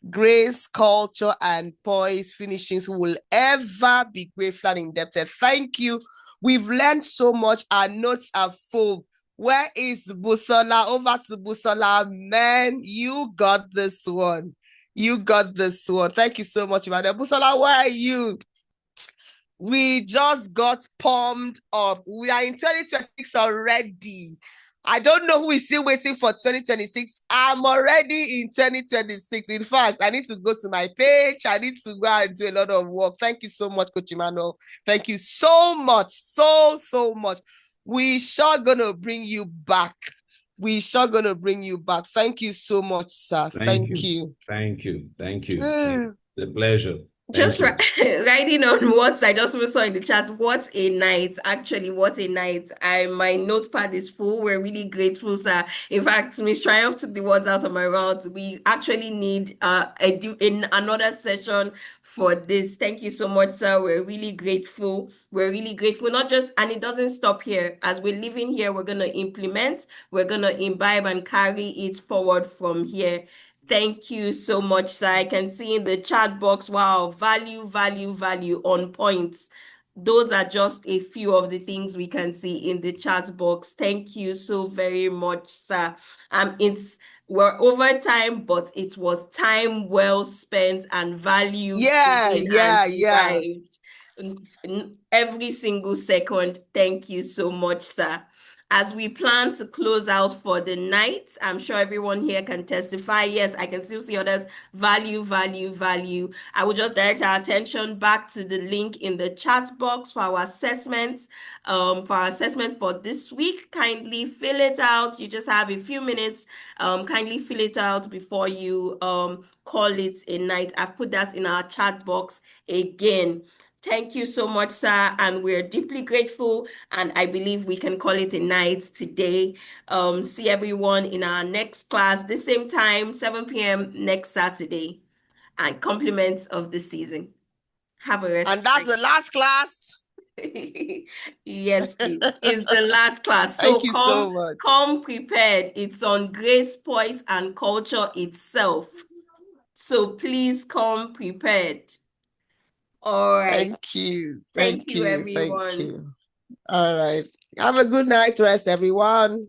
Grace, culture, and poise finishings will ever be grateful and indebted. Thank you. We've learned so much. Our notes are full. Where is Busola? Over to Busola. Man, you got this one. You got this one. Thank you so much, Emmanuel. Busola, where are you? We just got pumped up. We are in 2026 already. I don't know who is still waiting for 2026. I'm already in 2026. In fact, I need to go to my page. I need to go and do a lot of work. Thank you so much, Coach Emmanuel. Thank you so much. So much. We sure gonna bring you back. Thank you so much, sir. Thank you. Thank you. It's a pleasure. Just writing on what I just saw in the chat. What a night. Actually, what a night. My notepad is full. We're really grateful, sir. In fact, Miss Triumph took the words out of my mouth. We actually need in another session for this. Thank you so much, sir. We're really grateful. Not just, and it doesn't stop here. As we're living here, we're gonna implement, we're gonna imbibe and carry it forward from here. Thank you so much, sir. I can see in the chat box, wow, value on points. Those are just a few of the things we can see in the chat box. Thank you so very much, sir. We're over time, but it was time well spent and value given and derived. Every single second. Thank you so much, sir. As we plan to close out for the night, I'm sure everyone here can testify. Yes, I can still see others. Value. I will just direct our attention back to the link in the chat box for our assessment. For this week, kindly fill it out. You just have a few minutes. Kindly fill it out before you call it a night. I've put that in our chat box again. Thank you so much, sir, and we're deeply grateful, and I believe we can call it a night today. See everyone in our next class, the same time, 7 p.m. next Saturday, and compliments of the season. Have a rest. And that's the last class? Yes, please. It's the last class. Thank you so much. Come prepared. It's on grace, poise, and culture itself. So please come prepared. All right. Thank you. Thank you, everyone. All right. Have a good night rest, everyone.